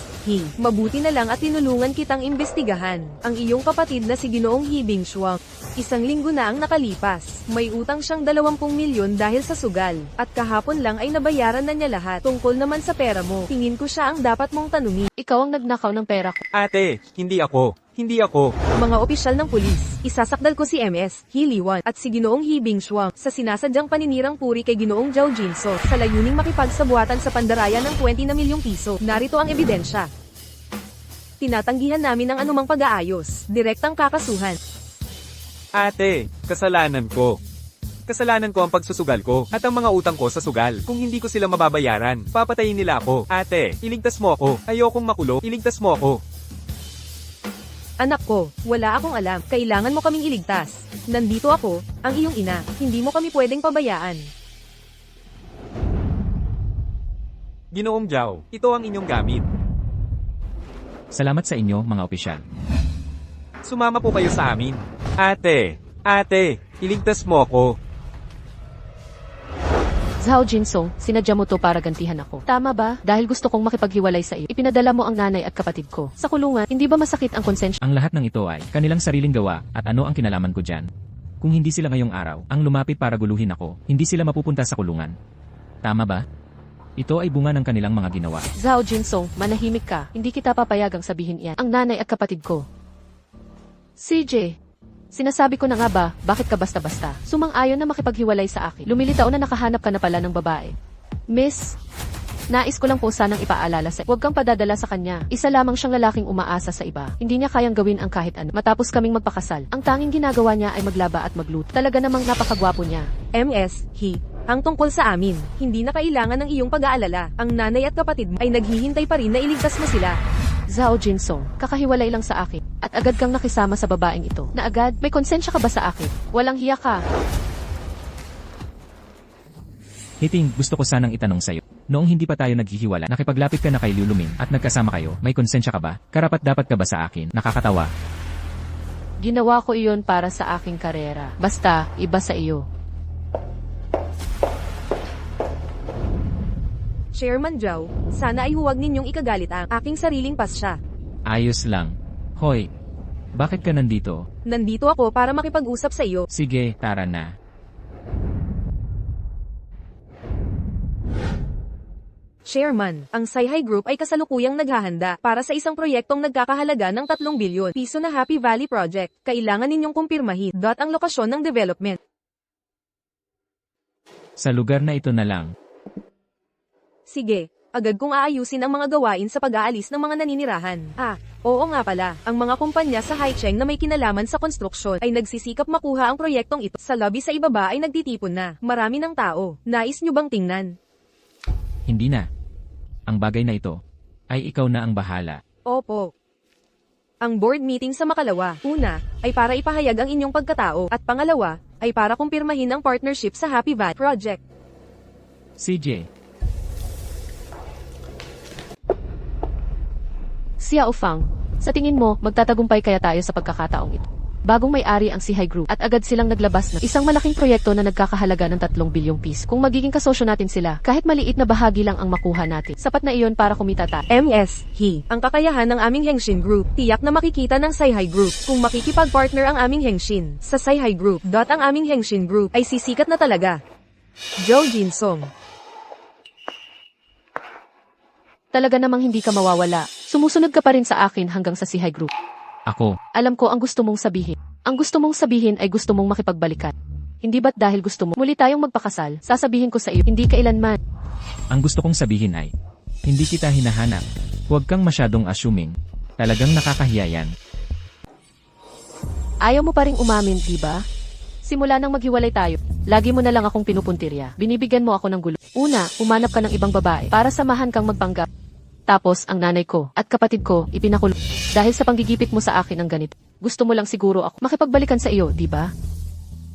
mabuti na lang at tinulungan kitang imbestigahan. Ang iyong kapatid na si Ginoong Hibing Shuang. 1 linggo na ang nakalipas. May utang siyang 20 milyon dahil sa sugal. At kahapon lang ay nabayaran na niya lahat. Tungkol naman sa pera mo, tingin ko siya ang dapat mong tanungin. Ikaw ang nagnakaw ng pera ko. Ate, hindi ako. Mga opisyal ng pulis, isasakdal ko si MS, Liwan, at si Ginoong Hibing Shuang sa sinasadyang paninirang puri kay Ginoong Zhao Jinso sa layuning makipagsabuatan sa pandaraya ng 20 na milyong piso. Narito ang ebidensya. Tinatanggihan namin ang anumang pag-aayos, direktang kakasuhan. Ate, kasalanan ko. Kasalanan ko ang pagsusugal ko at ang mga utang ko sa sugal. Kung hindi ko sila mababayaran, papatayin nila ako. Ate, iligtas mo ako. Ayokong makulong, iligtas mo ako. Anak ko, wala akong alam. Kailangan mo kaming iligtas. Nandito ako, ang iyong ina. Hindi mo kami pwedeng pabayaan. Ginoong Zhao, ito ang inyong gamit. Salamat sa inyo, mga opisyal. Sumama po kayo sa amin. Ate, iligtas mo ako. Zhao Jinsong, sinadya mo to para gantihan ako. Tama ba? Dahil gusto kong makipaghiwalay sa iyo, ipinadala mo ang nanay at kapatid ko. Sa kulungan, hindi ba masakit ang konsensya? Ang lahat ng ito ay kanilang sariling gawa at ano ang kinalaman ko dyan. Kung hindi sila ngayong araw, ang lumapit para guluhin ako, hindi sila mapupunta sa kulungan. Tama ba? Ito ay bunga ng kanilang mga ginawa. Zhao Jinsong, manahimik ka. Hindi kita papayagang sabihin iyan. Ang nanay at kapatid ko. CJ, sinasabi ko na nga ba, bakit ka basta-basta? Sumang-ayon na makipaghiwalay sa akin. Lumilitaw na nakahanap ka na pala ng babae. Miss, nais ko lang po sanang ipaalala sa huwag kang padadala sa kanya. Isa lamang siyang lalaking umaasa sa iba. Hindi niya kayang gawin ang kahit ano. Matapos kaming magpakasal, ang tanging ginagawa niya ay maglaba at magluto. Talaga namang napakagwapo niya. MS, ang tungkol sa amin, hindi na kailangan ng iyong pag-aalala. Ang nanay at kapatid mo ay naghihintay pa rin na iligtas mo sila. Zhao Jinsong, kakahiwalay lang sa akin. At agad kang nakisama sa babaeng ito. Na agad, may konsensya ka ba sa akin? Walang hiya ka. Hiting, gusto ko sanang itanong sa'yo. Noong hindi pa tayo naghihiwalay, nakipaglapit ka na kay Lulumin at nagkasama kayo, may konsensya ka ba? Karapat-dapat ka ba sa akin? Nakakatawa. Ginawa ko iyon para sa aking karera. Basta, iba sa iyo. Chairman Zhao, sana ay huwag ninyong ikagalit ang aking sariling pasya. Ayos lang. Hoy, bakit ka nandito? Nandito ako para makipag-usap sa iyo. Sige, tara na. Chairman, ang Sayhay Group ay kasalukuyang naghahanda para sa isang proyektong nagkakahalaga ng 3 bilyon piso na Happy Valley Project. Kailangan ninyong kumpirmahin. Ang lokasyon ng development. Sa lugar na ito na lang. Sige, agad kong aayusin ang mga gawain sa pag-aalis ng mga naninirahan. Oo nga pala, ang mga kumpanya sa Haicheng na may kinalaman sa konstruksyon ay nagsisikap makuha ang proyektong ito. Sa lobby sa ibaba ay nagtitipon na. Marami ng tao. Nais nyo bang tingnan? Hindi na. Ang bagay na ito, ay ikaw na ang bahala. Opo. Ang board meeting sa makalawa, una, ay para ipahayag ang inyong pagkatao, at pangalawa, ay para kumpirmahin ang partnership sa Happy Valley Project. CJ, Xiao Fang, sa tingin mo, magtatagumpay kaya tayo sa pagkakataong ito? Bagong may-ari ang Sayhay Group at agad silang naglabas ng isang malaking proyekto na nagkakahalaga ng 3 bilyong piso. Kung magiging kasosyo natin sila, kahit maliit na bahagi lang ang makuha natin, sapat na iyon para kumita tayo. Ang kakayahan ng aming Hengshin Group, tiyak na makikita ng Sayhay Group. Kung makikipag-partner ang aming Hengshin sa Sayhay Group, ang aming Hengshin Group ay sisikat na talaga. Zhao Jinsong. Talaga namang hindi ka mawawala. Sumusunod ka pa rin sa akin hanggang sa Sayhay Group. ako, Alam ko ang gusto mong sabihin. Ang gusto mong sabihin ay gusto mong makipagbalikan. Hindi ba't dahil gusto mo muli tayong magpakasal, sasabihin ko sa iyo, hindi kailanman. ang gusto kong sabihin ay, hindi kita hinahanap. Huwag kang masyadong assuming. Talagang nakakahiya yan. Ayaw mo pa ring umamin, di ba? Simula nang maghiwalay tayo, lagi mo na lang akong pinupuntirya. Binibigyan mo ako ng gulo. Una, umanap ka ng ibang babae para samahan kang magpanggap. Tapos, ang nanay ko at kapatid ko ipinakulong dahil sa panggigipit mo sa akin ng ganito. Gusto mo lang siguro ako makipagbalikan sa iyo, di ba?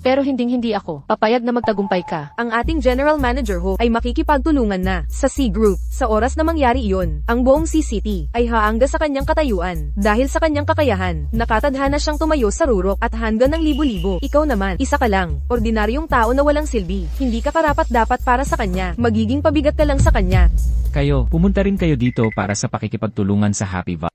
Pero hindi ako papayag na magtagumpay ka. Ang ating General Manager Ho ay makikipagtulungan na sa C Group. Sa oras na mangyari iyon, ang buong CCT ay haangga sa kanyang katayuan. Dahil sa kanyang kakayahan, nakatadhana siyang tumayo sa rurok at handa ng libo-libo. Ikaw naman, isa ka lang, ordinaryong tao na walang silbi. Hindi ka karapat-dapat para sa kanya. Magiging pabigat ka lang sa kanya. Kayo, pumunta rin kayo dito para sa pakikipagtulungan sa Happy Valley.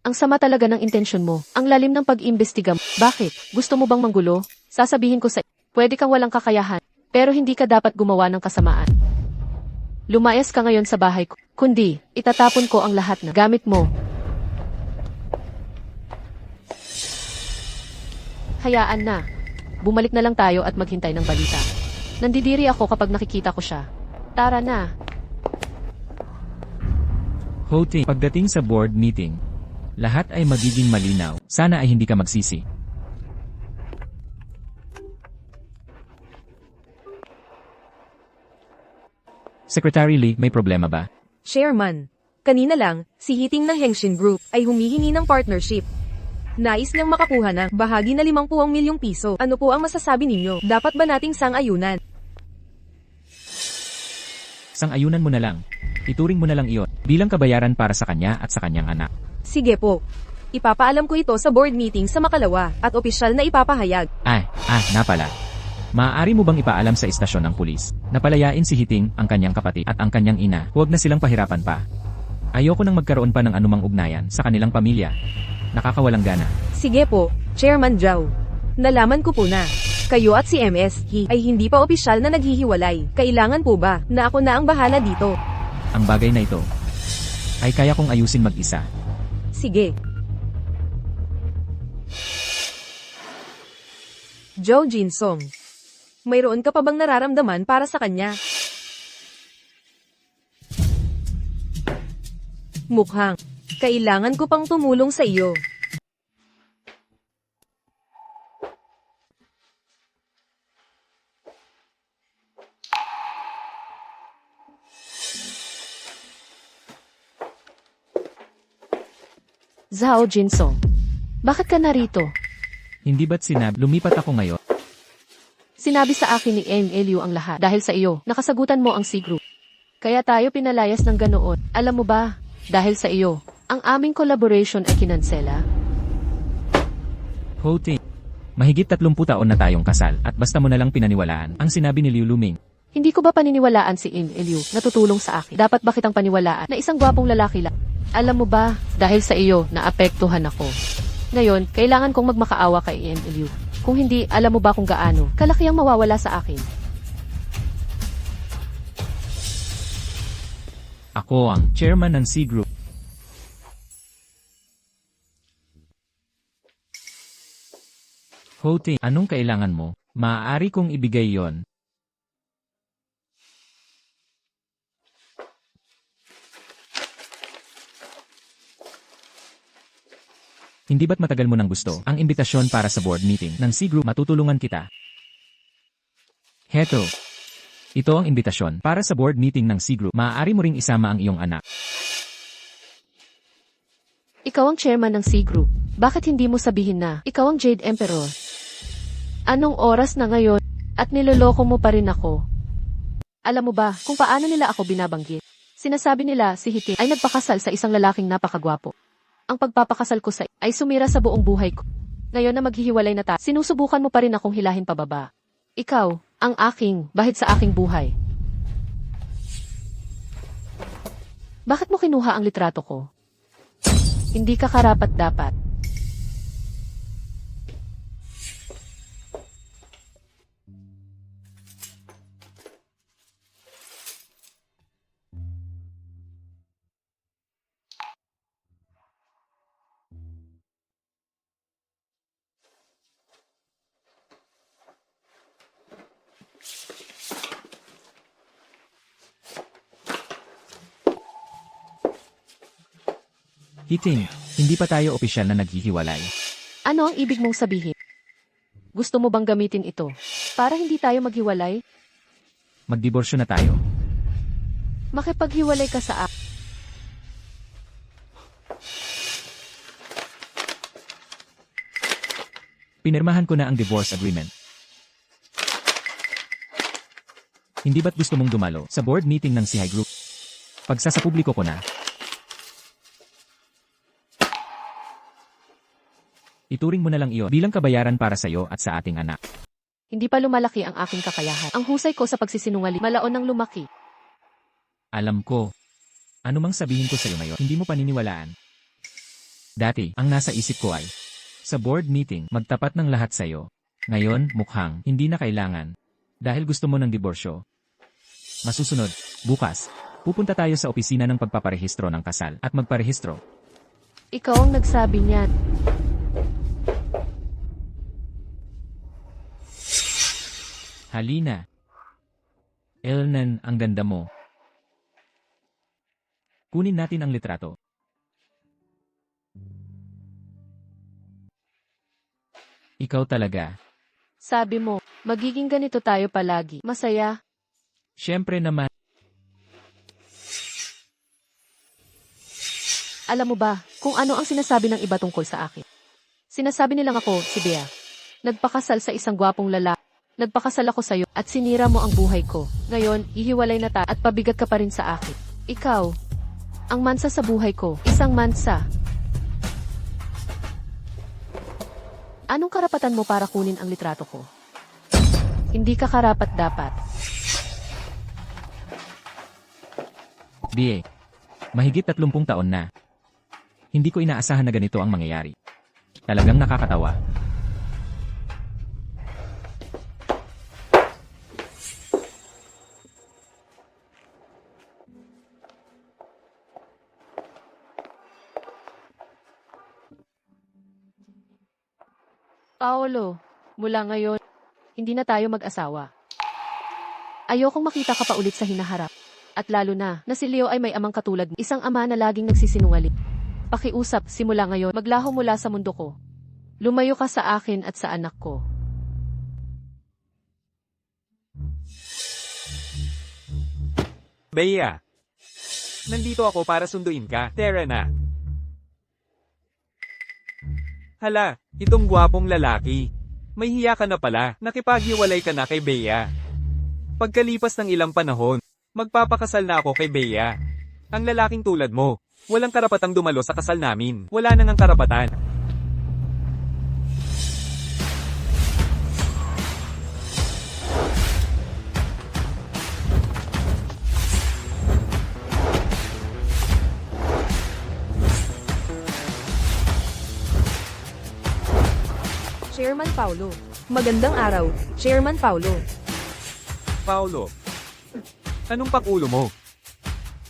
Ang sama talaga ng intensyon mo. Ang lalim ng pag-imbestiga mo. Bakit? Gusto mo bang manggulo? Sasabihin ko sa pwede kang walang kakayahan, pero hindi ka dapat gumawa ng kasamaan. Lumayas ka ngayon sa bahay ko. Kundi, itatapon ko ang lahat na gamit mo. Hayaan na. Bumalik na lang tayo at maghintay ng balita. Nandidiri ako kapag nakikita ko siya. Tara na. Hoting, pagdating sa board meeting, lahat ay magiging malinaw. Sana ay hindi ka magsisi. Secretary Lee, may problema ba? Chairman, kanina lang, si Hiting ng Hengshin Group ay humihingi ng partnership. Nais niyang makakuha ng bahagi na 50 milyong piso. Ano po ang masasabi ninyo? Dapat ba nating sang-ayunan? Sang-ayunan mo na lang. Ituring mo na lang iyon bilang kabayaran para sa kanya at sa kanyang anak. Sige po. Ipapaalam ko ito sa board meeting sa makalawa at opisyal na ipapahayag. Na pala. Maaari mo bang ipaalam sa istasyon ng pulis na palayain si Hiting, ang kanyang kapatid at ang kanyang ina? Huwag na silang pahirapan pa. Ayoko nang magkaroon pa ng anumang ugnayan sa kanilang pamilya. Nakakawalang gana. Sige po, Chairman Zhao. Nalaman ko po na. Kayo at si MS ay hindi pa opisyal na naghihiwalay. Kailangan po ba na ako na ang bahala dito? Ang bagay na ito ay kaya kong ayusin mag-isa. Sige. Zhao Jinsong. Mayroon ka pa bang nararamdaman para sa kanya? Mukhang, kailangan ko pang tumulong sa iyo. Zhao Jinsong. Bakit ka narito? Hindi ba't sinabi, lumipat ako ngayon? Sinabi sa akin ni MLU ang lahat dahil sa iyo, nakasagutan mo ang C Group. Kaya tayo pinalayas ng ganoon. Alam mo ba, dahil sa iyo, ang aming collaboration ay kinansela. Hoting, mahigit 30 taon na tayong kasal at basta mo na lang pinaniwalaan ang sinabi ni Liu Luming. Hindi ko ba paniniwalaan si MLU na tutulong sa akin? Dapat ba kitang paniwalaan na isang gwapong lalaki lang? Alam mo ba, dahil sa iyo, naapektuhan ako. Ngayon, kailangan kong magmakaawa kay MLU. Kung hindi, alam mo ba kung gaano kalaki ang mawawala sa akin? Ako ang chairman ng C Group. Hote, anong kailangan mo? Maaari kong ibigay yon. Hindi ba't matagal mo nang gusto ang imbitasyon para sa board meeting ng C Group? Matutulungan kita. Heto. Ito ang imbitasyon para sa board meeting ng C Group. Maaari mo ring isama ang iyong anak. Ikaw ang chairman ng C Group. Bakit hindi mo sabihin na ikaw ang Jade Emperor? Anong oras na ngayon at niloloko mo pa rin ako? Alam mo ba kung paano nila ako binabanggit? Sinasabi nila si Hitin ay nagpakasal sa isang lalaking napakagwapo. Ang pagpapakasal ko sa ay sumira sa buong buhay ko. Ngayon na maghihiwalay na tayo, sinusubukan mo pa rin akong hilahin pababa. Ikaw, ang aking, bahid sa aking buhay. Bakit mo kinuha ang litrato ko? Hindi ka karapat-dapat. Hiting, hindi pa tayo opisyal na naghihiwalay. Ano ang ibig mong sabihin? Gusto mo bang gamitin ito para hindi tayo maghiwalay? Magdiborsyo na tayo. Makipaghiwalay ka sa akin. Pinirmahan ko na ang divorce agreement. Hindi ba't gusto mong dumalo sa board meeting ng CI Group? Pagsasapubliko ko na. Ituring mo na lang iyon bilang kabayaran para sa iyo at sa ating anak. Hindi pa lumalaki ang aking kakayahan. Ang husay ko sa pagsisinungaling, malaon ng lumaki. Alam ko. Ano mang sabihin ko sa iyo ngayon, hindi mo paniniwalaan. Dati, ang nasa isip ko ay, sa board meeting, magtapat ng lahat sa iyo. Ngayon, mukhang, hindi na kailangan. Dahil gusto mo ng diborsyo. Masusunod, bukas, pupunta tayo sa opisina ng pagpaparehistro ng kasal at magparehistro. Ikaw ang nagsabi niyan. Halina. Elnan, ang ganda mo. Kunin natin ang litrato. Ikaw talaga. Sabi mo, magiging ganito tayo palagi. Masaya. Siyempre naman. Alam mo ba kung ano ang sinasabi ng iba tungkol sa akin? Sinasabi nilang ako, si Bea. Nagpakasal sa isang gwapong lalaki. Nagpakasal ako sa'yo at sinira mo ang buhay ko. Ngayon, ihiwalay na tayo at pabigat ka pa rin sa akin. Ikaw, ang mansa sa buhay ko, isang mansa. Anong karapatan mo para kunin ang litrato ko? Hindi ka karapat-dapat. BA. Mahigit 30 taon na. Hindi ko inaasahan na ganito ang mangyayari. Talagang nakakatawa. Paolo, mula ngayon, hindi na tayo mag-asawa. Ayokong makita ka pa ulit sa hinaharap. At lalo na si Leo ay may amang katulad mo. Isang ama na laging nagsisinungaling. Pakiusap, simula ngayon, maglaho mula sa mundo ko. Lumayo ka sa akin at sa anak ko. Bea. Nandito ako para sunduin ka. Tara na. Hala, itong gwapong lalaki. May hiya ka na pala, nakipaghiwalay ka na kay Bea. Pagkalipas ng ilang panahon, magpapakasal na ako kay Bea. Ang lalaking tulad mo, walang karapatang dumalo sa kasal namin. Wala nang ang karapatan. Chairman Paulo. Magandang araw, Chairman Paulo. Paolo, anong pakulo mo?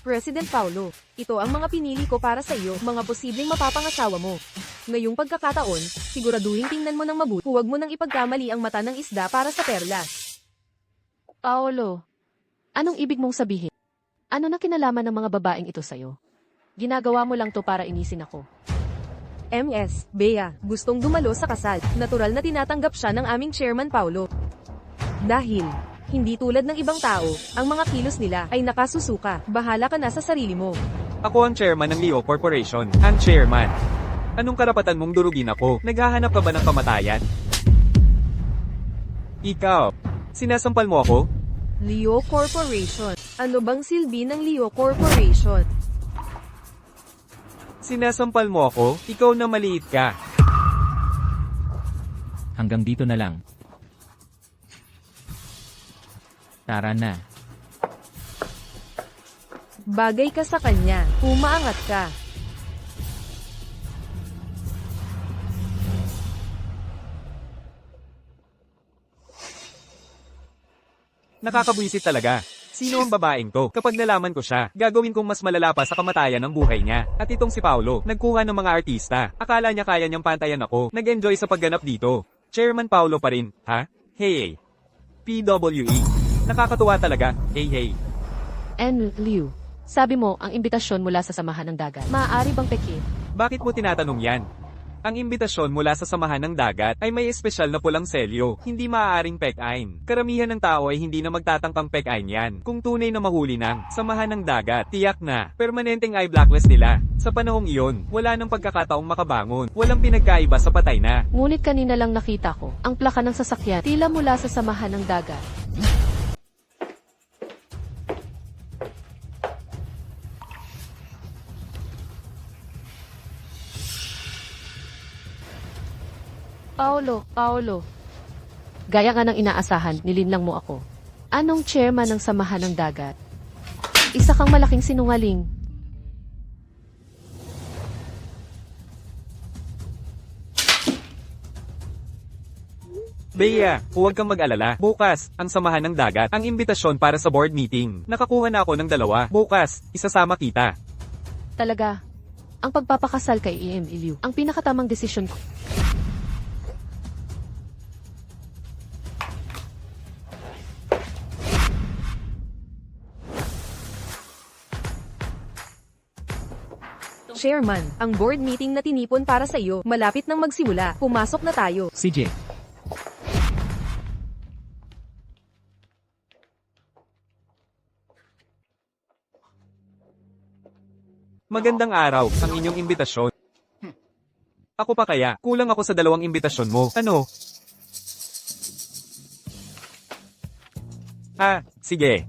President Paulo, ito ang mga pinili ko para sa iyo, mga posibleng mapapangasawa mo. Ngayong pagkakataon, siguraduhin tingnan mo ng mabuti. Huwag mo nang ipagkamali ang mata ng isda para sa perlas. Paolo, anong ibig mong sabihin? Ano na kinalaman ng mga babaeng ito sa'yo? Ginagawa mo lang to para inisin ako. MS, Bea, gustong dumalo sa kasal. Natural na tinatanggap siya ng aming chairman Paulo. Dahil, hindi tulad ng ibang tao, ang mga kilos nila ay nakasusuka. Bahala ka na sa sarili mo. Ako ang chairman ng Leo Corporation. Ang chairman. Anong karapatan mong durugin ako? Naghahanap ka ba ng kamatayan? Ikaw, sinasampal mo ako? Leo Corporation. Ano bang silbi ng Leo Corporation? Sinasampal mo ako? Ikaw na maliit ka. Hanggang dito na lang. Tara na. Bagay ka sa kanya, umaangat ka. Nakakabwisit talaga. Sino ang babaeng to? Kapag nalaman ko siya, gagawin kong mas malala pa sa kamatayan ng buhay niya. At itong si Paulo, nagkuha ng mga artista. Akala niya kaya niyang pantayan ako. Nag-enjoy sa pagganap dito. Chairman Paulo pa rin, ha? Hey. PWE. Nakakatuwa talaga. Hey. Liu, sabi mo ang imbitasyon mula sa Samahan ng Dagat. Maaari bang pekin? Bakit mo tinatanong yan? Ang imbitasyon mula sa Samahan ng Dagat ay may espesyal na pulang selyo, hindi maaaring pek-ain. Karamihan ng tao ay hindi na magtatangkang pek-ain yan. Kung tunay na mahuli ng Samahan ng Dagat, tiyak na, permanenteng ay blacklist nila. Sa panahong iyon, wala nang pagkakataong makabangon. Walang pinagkaiba sa patay na. Ngunit kanina lang nakita ko, ang plaka ng sasakyan, tila mula sa Samahan ng Dagat. Paolo. Gaya nga ng inaasahan, nilinlang mo ako. Anong chairman ng Samahan ng Dagat? Isa kang malaking sinungaling. Bea, huwag kang mag-alala. Bukas, ang Samahan ng Dagat, ang imbitasyon para sa board meeting. Nakakuha na ako ng 2. Bukas, isasama kita. Talaga, ang pagpapakasal kay Liu, ang pinakatamang desisyon ko. Chairman, ang board meeting na tinipon para sa iyo, malapit nang magsimula. Pumasok na tayo. CJ. Magandang araw, ang inyong imbitasyon. Ako pa kaya, kulang ako sa 2 imbitasyon mo. Ano? Sige.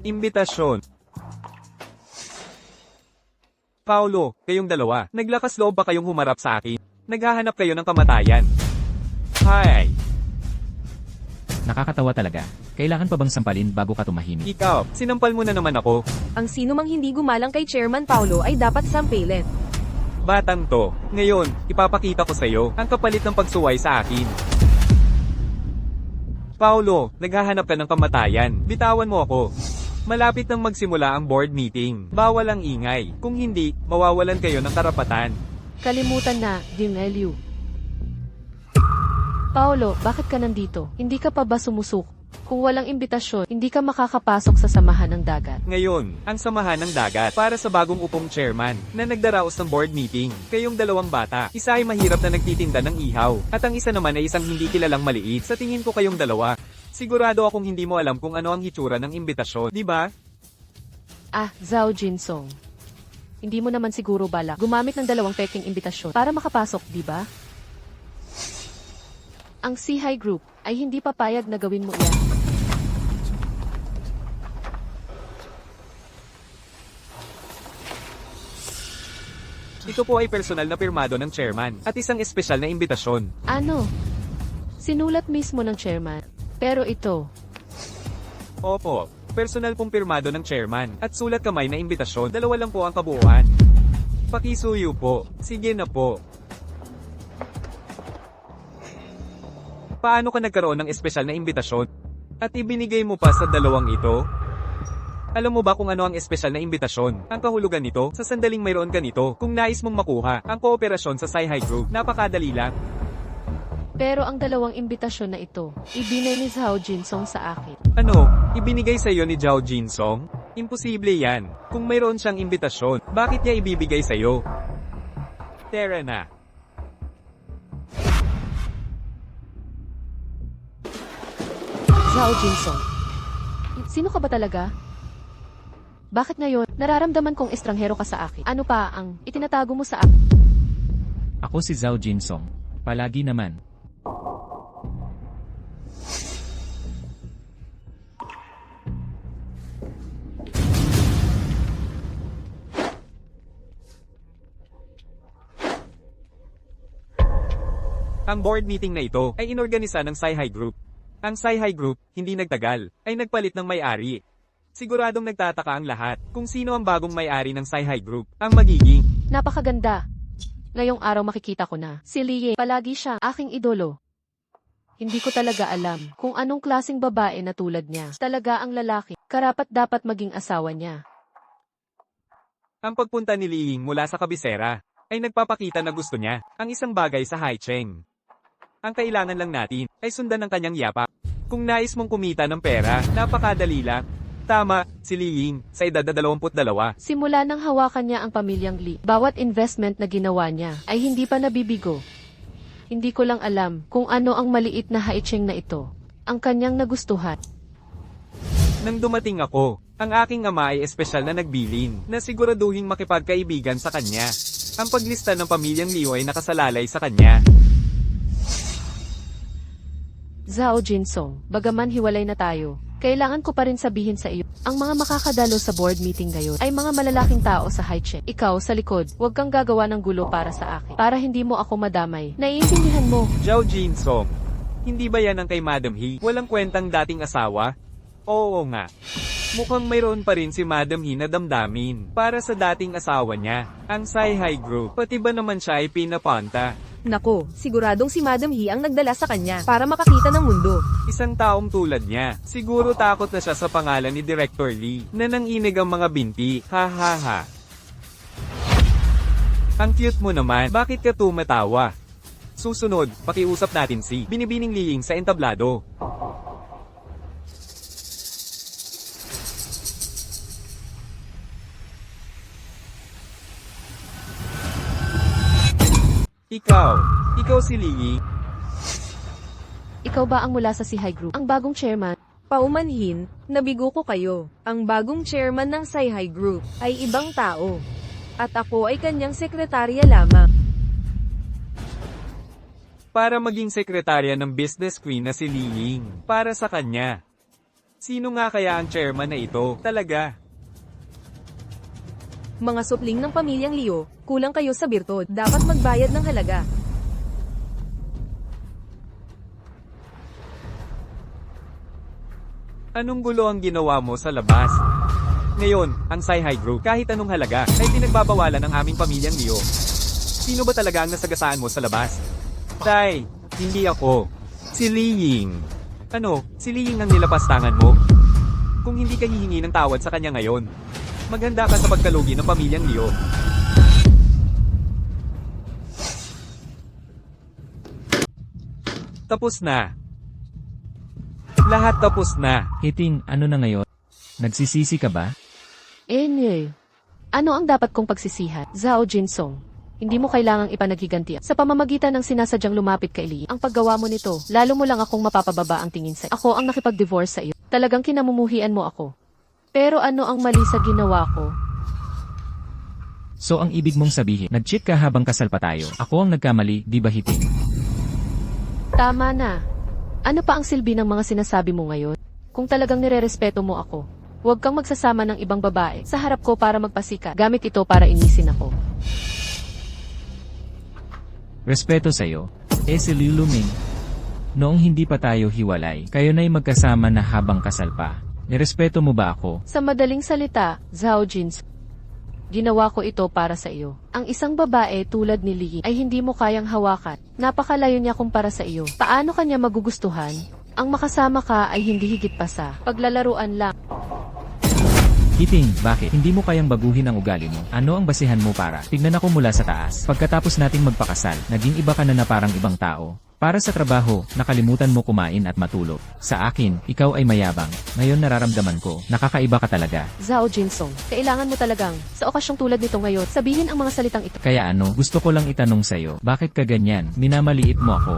Imbitasyon. Paulo, kayong 2, naglakas loob ba kayong humarap sa akin? Naghahanap kayo ng kamatayan. Hi! Nakakatawa talaga. Kailangan pa bang sampalin bago ka tumahimik? Ikaw, sinampal mo na naman ako. Ang sino mang hindi gumalang kay Chairman Paulo ay dapat sampalin. Batang to, ngayon, ipapakita ko sa iyo ang kapalit ng pagsuway sa akin. Paulo, naghahanap ka ng kamatayan. Bitawan mo ako. Malapit nang magsimula ang board meeting. Bawal ang ingay. Kung hindi, mawawalan kayo ng karapatan. Kalimutan na, Liu. Paolo, bakit ka nandito? Hindi ka pa ba sumusuk? Kung walang imbitasyon, hindi ka makakapasok sa Samahan ng Dagat. Ngayon, ang Samahan ng Dagat para sa bagong upong chairman na nagdaraos ng board meeting. Kayong 2 bata, isa ay mahirap na nagtitinda ng ihaw, at ang isa naman ay isang hindi kilalang maliit. Sa tingin ko kayong 2. Sigurado akong hindi mo alam kung ano ang hitsura ng imbitasyon, di ba? Zhao Jinsong. Hindi mo naman siguro balak gumamit ng 2 peking imbitasyon para makapasok, di ba? Ang Sihai Group ay hindi papayag na gawin mo yan. Ito po ay personal na pirmado ng chairman at isang espesyal na imbitasyon. Ano? Sinulat mismo ng chairman. Pero ito, Opo, personal pong pirmado ng chairman at sulat kamay na imbitasyon. 2 lang po ang kabuuan. Pakisuyo po. Sige na po. Paano ka nagkaroon ng espesyal na imbitasyon? At ibinigay mo pa sa dalawang ito? Alam mo ba kung ano ang espesyal na imbitasyon? Ang kahulugan nito, sa sandaling mayroon ka nito, kung nais mong makuha, ang kooperasyon sa SciHi Group, napakadali lang. Pero ang dalawang imbitasyon na ito, ibinigay ni Zhao Jinsong sa akin. Ano, ibinigay sa iyo ni Zhao Jinsong? Imposible yan. Kung mayroon siyang imbitasyon, bakit niya ibibigay sa iyo? Tara na. Zhao Jinsong. Sino ka ba talaga? Bakit ngayon, nararamdaman kong estranghero ka sa akin? Ano pa ang itinatago mo sa akin? Ako si Zhao Jinsong. Palagi naman. Ang board meeting na ito ay inorganisa ng SciHi Group. Ang SciHi Group, hindi nagtagal, ay nagpalit ng may-ari. Siguradong nagtataka ang lahat kung sino ang bagong may-ari ng SciHi Group, ang magiging. Napakaganda. Ngayong araw makikita ko na, si Lee, palagi siya aking idolo. Hindi ko talaga alam kung anong klaseng babae na tulad niya. Talaga ang lalaki, karapat dapat maging asawa niya. Ang pagpunta ni Li Ying mula sa kabisera ay nagpapakita na gusto niya ang isang bagay sa Hai Cheng. Ang kailangan lang natin ay sundan ang kanyang yapak. Kung nais mong kumita ng pera, napakadali lang. Tama, si Li Ying, sa edad na 22. Simula nang hawakan niya ang pamilyang Lee, bawat investment na ginawa niya ay hindi pa nabibigo. Hindi ko lang alam kung ano ang maliit na haicheng na ito, ang kanyang nagustuhan. Nang dumating ako, ang aking ama ay espesyal na nagbilin na siguraduhin makipagkaibigan sa kanya. Ang paglista ng pamilyang Liu ay nakasalalay sa kanya. Zhao Jinsong, bagaman hiwalay na tayo, kailangan ko pa rin sabihin sa iyo, ang mga makakadalo sa board meeting ngayon ay mga malalaking tao sa Haicheng. Ikaw sa likod, huwag kang gagawa ng gulo para sa akin, para hindi mo ako madamay. Naiintindihan mo? Zhao Jinsong, hindi ba yan ang kay Madam He? Walang kwentang dating asawa? Oo nga. Mukhang mayroon pa rin si Madam He na damdamin para sa dating asawa niya, ang SciHi Group. Pati ba naman siya ay pinapanta? Nako, siguradong si Madam He ang nagdala sa kanya para makakita ng mundo. Isang taong tulad niya, siguro takot na siya sa pangalan ni Director Lee na nanginig ang mga binti, ha ha ha. Ang cute mo naman, bakit ka tumatawa? Susunod, pakiusap natin si Binibining Li Ying sa entablado. Ikaw si Li Ying. Ikaw ba ang mula sa SciHi Group, ang bagong chairman? Paumanhin, nabigo ko kayo. Ang bagong chairman ng SciHi Group ay ibang tao. At ako ay kanyang sekretarya lamang. Para maging sekretarya ng business queen na si Li Ying. Para sa kanya. Sino nga kaya ang chairman na ito? Talaga. Mga supling ng pamilyang Liu, kulang kayo sa birtod. Dapat magbayad ng halaga. Anong gulo ang ginawa mo sa labas? Ngayon, ang SciHi Group, kahit anong halaga, ay pinagbabawalan ng aming pamilyang Liu. Sino ba talaga ang nasagasaan mo sa labas? Tay, hindi ako. Si Li Ying. Ano, si Li Ying ang nilapastangan mo? Kung hindi ka hihingi ng tawad sa kanya ngayon, maghanda ka sa pagkalugi ng pamilyang Liu. Tapos na. Lahat tapos na. Hiting, ano na ngayon? Nagsisisi ka ba? Ano ang dapat kong pagsisihan? Zhao Jinsong, hindi mo kailangang ipanaghigantian sa pamamagitan ng sinasadyang lumapit kay Lee. Ang paggawa mo nito, lalo mo lang akong mapapababa ang tingin sa iyo. Ako ang nakipag-divorce sa iyo. Talagang kinamumuhian mo ako. Pero ano ang mali sa ginawa ko? So ang ibig mong sabihin, nag-cheat ka habang kasal pa tayo. Ako ang nagkamali, di ba Hiting? Tama na. Ano pa ang silbi ng mga sinasabi mo ngayon? Kung talagang nirerespeto mo ako, huwag kang magsasama ng ibang babae sa harap ko para magpasika. Gamit ito para inisin ako. Respeto sa'yo. Si Liu Luming. Noong hindi pa tayo hiwalay, kayo na'y magkasama na habang kasal pa. Nirespeto mo ba ako? Sa madaling salita, Zhao Jins, ginawa ko ito para sa iyo. Ang isang babae tulad ni Lee ay hindi mo kayang hawakan. Napakalayo niya kumpara sa iyo. Paano kanya magugustuhan? Ang makasama ka ay hindi higit pa sa paglalaruan lang. Kiting, bakit? Hindi mo kayang baguhin ang ugali mo? Ano ang basihan mo para? Tignan ako mula sa taas. Pagkatapos nating magpakasal, naging iba ka na parang ibang tao. Para sa trabaho, nakalimutan mo kumain at matulog. Sa akin, ikaw ay mayabang. Ngayon nararamdaman ko, nakakaiba ka talaga. Zhao Jinsong, kailangan mo talagang, sa okasyong tulad nito ngayon, sabihin ang mga salitang ito. Kaya ano, gusto ko lang itanong sa'yo, bakit ka ganyan? Minamaliit mo ako.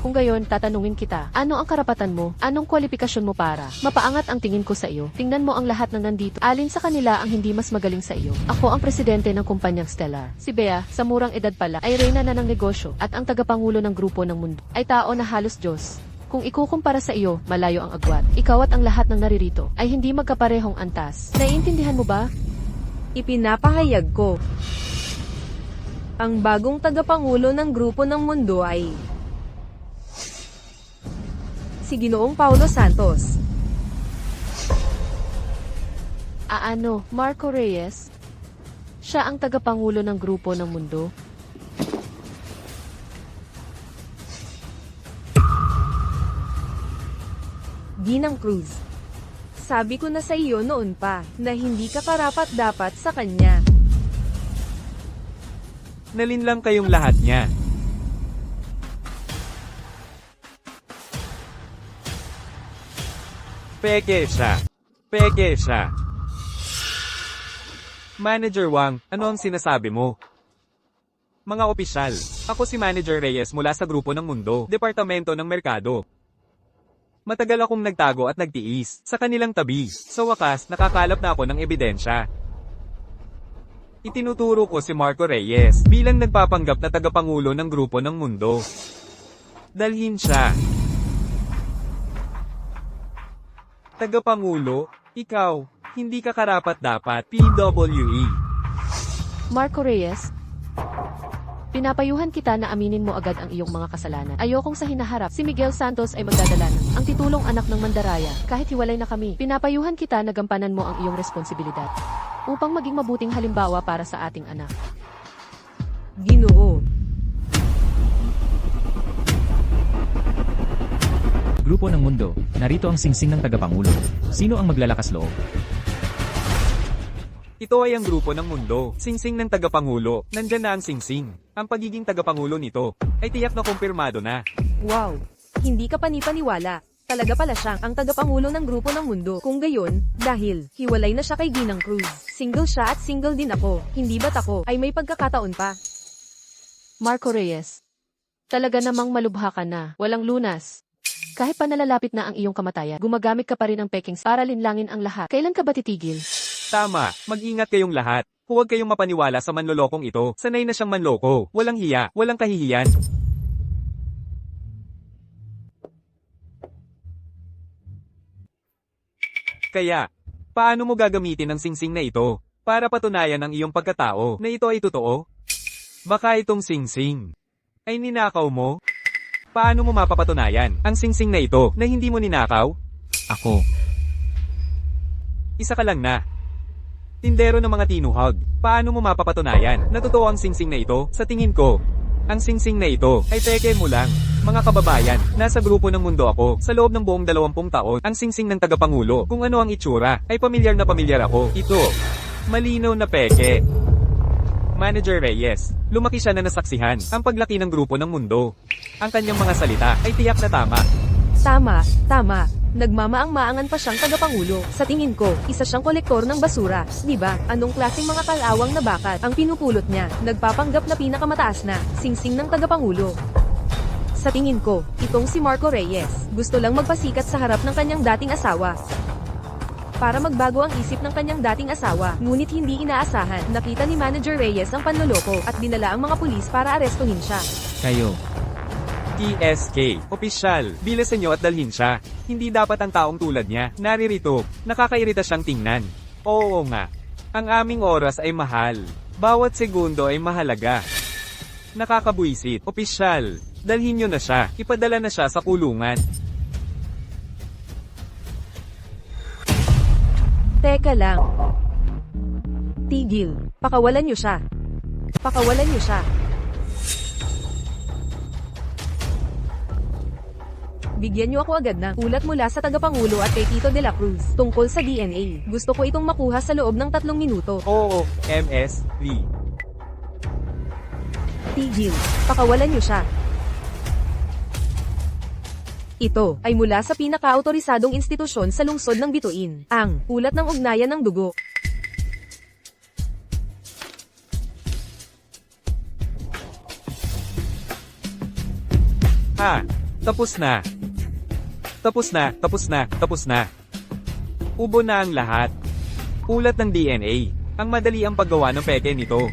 Kung gayon, tatanungin kita, ano ang karapatan mo? Anong kwalifikasyon mo para mapaangat ang tingin ko sa iyo? Tingnan mo ang lahat ng nandito. Alin sa kanila ang hindi mas magaling sa iyo? Ako ang presidente ng kumpanyang Stellar. Si Bea, sa murang edad pala, ay reyna na ng negosyo at ang tagapangulo ng grupo ng mundo. Ay tao na halos Diyos. Kung ikukumpara sa iyo, malayo ang agwat. Ikaw at ang lahat ng naririto ay hindi magkaparehong antas. Naiintindihan mo ba? Ipinapahayag ko. Ang bagong tagapangulo ng grupo ng mundo ay si Ginoong Paulo Santos. Ano, Marco Reyes? Siya ang tagapangulo ng grupo ng mundo? Ginang Cruz. Sabi ko na sa iyo noon pa, na hindi ka karapat-dapat sa kanya. Nalinlang kayong lahat niya. Peke siya. Peke siya. Manager Wang, ano ang sinasabi mo? Mga opisyal, ako si Manager Reyes mula sa Grupo ng Mundo, Departamento ng Merkado. Matagal akong nagtago at nagtiis sa kanilang tabi. Sa wakas, nakakalap na ako ng ebidensya. Itinuturo ko si Marco Reyes bilang nagpapanggap na tagapangulo ng Grupo ng Mundo. Dalhin siya. Tagapangulo, ikaw, hindi ka karapat-dapat, PWE. Marco Reyes? Pinapayuhan kita na aminin mo agad ang iyong mga kasalanan. Ayokong sa hinaharap, si Miguel Santos ay magdadala ng ang titulong anak ng Mandaraya. Kahit hiwalay na kami, pinapayuhan kita na gampanan mo ang iyong responsibilidad upang maging mabuting halimbawa para sa ating anak. Ginoo. Grupo ng mundo, narito ang singsing ng tagapangulo. Sino ang maglalakas loob? Ito ay ang Grupo ng Mundo, singsing ng tagapangulo. Nandyan na ang singsing. Ang pagiging tagapangulo nito ay tiyak na kumpirmado na. Wow. Hindi ka panipaniwala. Talaga pala siyang ang tagapangulo ng grupo ng mundo. Kung gayon, dahil hiwalay na siya kay Ginang Cruz. Single siya at single din ako. Hindi ba't ako ay may pagkakataon pa? Marco Reyes, talaga namang malubha ka na, walang lunas. Kahit pa nalalapit na ang iyong kamatayan, gumagamit ka pa rin ng pekings para linlangin ang lahat. Kailan ka ba titigil? Tama, mag-ingat kayong lahat. Huwag kayong mapaniwala sa manlolokong ito. Sanay na siyang manloko. Walang hiya, walang kahihiyan. Kaya, paano mo gagamitin ang singsing na ito para patunayan ang iyong pagkatao na ito ay totoo? Baka itong singsing ay ninakaw mo? Paano mo mapapatunayan ang singsing na ito na hindi mo ninakaw? Ako. Isa ka lang na. Tindero ng mga tinuhag. Paano mo mapapatunayan na totoo ang singsing na ito? Sa tingin ko, ang singsing na ito ay peke mo lang. Mga kababayan, nasa grupo ng mundo ako. Sa loob ng buong 20 taon, ang singsing ng tagapangulo. Kung ano ang itsura, ay pamilyar na pamilyar ako. Ito, malinaw na peke. Manager Reyes, lumaki siya na nasaksihan ang paglaki ng grupo ng mundo. Ang kanyang mga salita ay tiyak na tama. Tama. Nagmamaang-maangan pa siyang tagapangulo. Sa tingin ko, isa siyang kolektor ng basura. Di ba? Anong klaseng mga kalawang na bakat ang pinupulot niya? Nagpapanggap na pinakamataas na singsing ng tagapangulo. Sa tingin ko, itong si Marco Reyes, gusto lang magpasikat sa harap ng kanyang dating asawa. Para magbago ang isip ng kanyang dating asawa, ngunit hindi inaasahan, nakita ni Manager Reyes ang panloloko at dinala ang mga pulis para arestuhin siya. Kayo. TSK, opisyal, bilasan niyo at dalhin siya. Hindi dapat ang taong tulad niya, naririto, nakakairita siyang tingnan. Oo nga, ang aming oras ay mahal. Bawat segundo ay mahalaga. Nakakabuisit, opisyal, dalhin niyo na siya, ipadala na siya sa kulungan. Teka lang. Tigil. Pakawalan niyo siya. Pakawalan niyo siya. Bigyan niyo ako agad ng ulat mula sa tagapangulo at kay Tito de la Cruz tungkol sa DNA. Gusto ko itong makuha sa loob ng 3 minuto. Oo, MS-3. Tigil. Pakawalan niyo siya. Ito ay mula sa pinaka-autorisadong institusyon sa lungsod ng Bituin. Ang ulat ng ugnayan ng dugo. Tapos na. Tapos na, tapos na, tapos na. Ubo na ang lahat. Ulat ng DNA. Ang madali ang paggawa ng peke nito.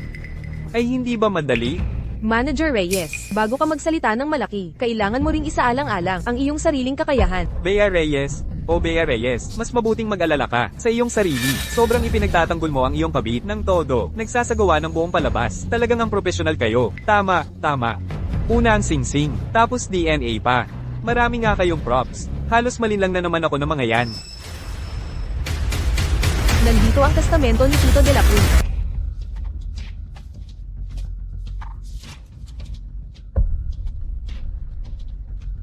Ay hindi ba madali? Manager Reyes, bago ka magsalita ng malaki, kailangan mo ring isaalang-alang ang iyong sariling kakayahan. Bea Reyes, o Bea Reyes, mas mabuting mag-alala ka sa iyong sarili. Sobrang ipinagtatanggol mo ang iyong kabit ng todo. Nagsasagawa ng buong palabas. Talagang ang profesional kayo. Tama, tama. Una ang sing-sing, tapos DNA pa. Marami nga kayong props. Halos malinlang na naman ako ng mga yan. Nandito ang testamento ni Tito de la Cruz.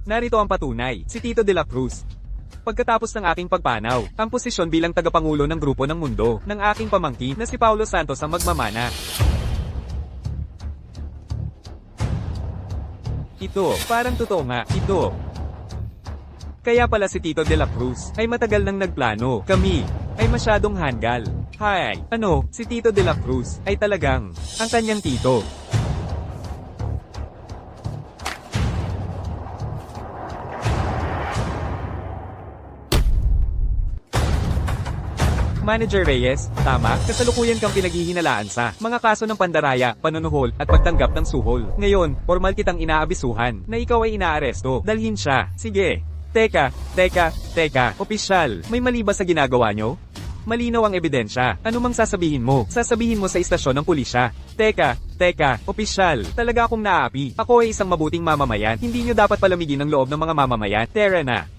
Narito ang patunay, si Tito de la Cruz. Pagkatapos ng aking pagpanaw, ang posisyon bilang tagapangulo ng grupo ng mundo, ng aking pamangkin na si Paulo Santos ang magmamana. Ito, parang totoo nga, ito. Kaya pala si Tito de la Cruz ay matagal nang nagplano. Kami ay masyadong hanggal. Hay, si Tito de la Cruz ay talagang ang kanyang tito. Manager Reyes, tama, kasalukuyan kang pinaghihinalaan sa mga kaso ng pandaraya, panunuhol, at pagtanggap ng suhol. Ngayon, formal kitang inaabisuhan na ikaw ay inaaresto. Dalhin siya. Sige. Teka, opisyal, may mali ba sa ginagawa nyo? Malinaw ang ebidensya. Ano mang sasabihin mo? Sasabihin mo sa istasyon ng pulisya. Teka, opisyal, talaga akong naapi. Ako ay isang mabuting mamamayan. Hindi nyo dapat palamigin ang loob ng mga mamamayan. Tara na.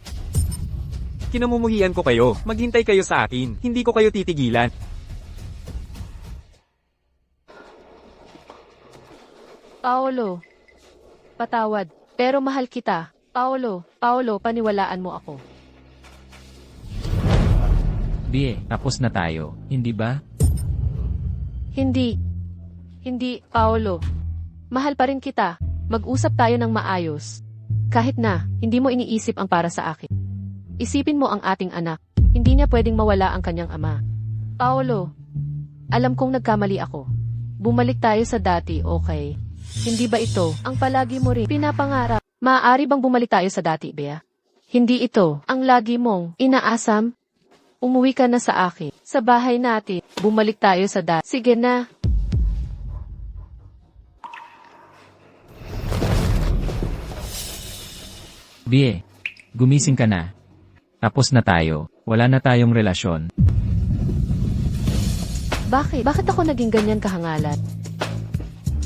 Kinamumuhian ko kayo. Maghintay kayo sa akin. Hindi ko kayo titigilan. Paolo. Patawad. Pero mahal kita. Paolo, paniwalaan mo ako. Bie, tapos na tayo, hindi ba? Hindi, Paolo. Mahal pa rin kita. Mag-usap tayo ng maayos. Kahit na, hindi mo iniisip ang para sa akin. Isipin mo ang ating anak. Hindi niya pwedeng mawala ang kanyang ama. Paolo, alam kong nagkamali ako. Bumalik tayo sa dati, okay? Hindi ba ito ang palagi mo rin pinapangarap? Maaari bang bumalik tayo sa dati, Bea? Hindi ito ang lagi mong inaasam? Umuwi ka na sa akin, sa bahay natin. Bumalik tayo sa dati. Sige na. Bie, gumising ka na. Tapos na tayo. Wala na tayong relasyon. Bakit? Bakit ako naging ganyan kahangalan?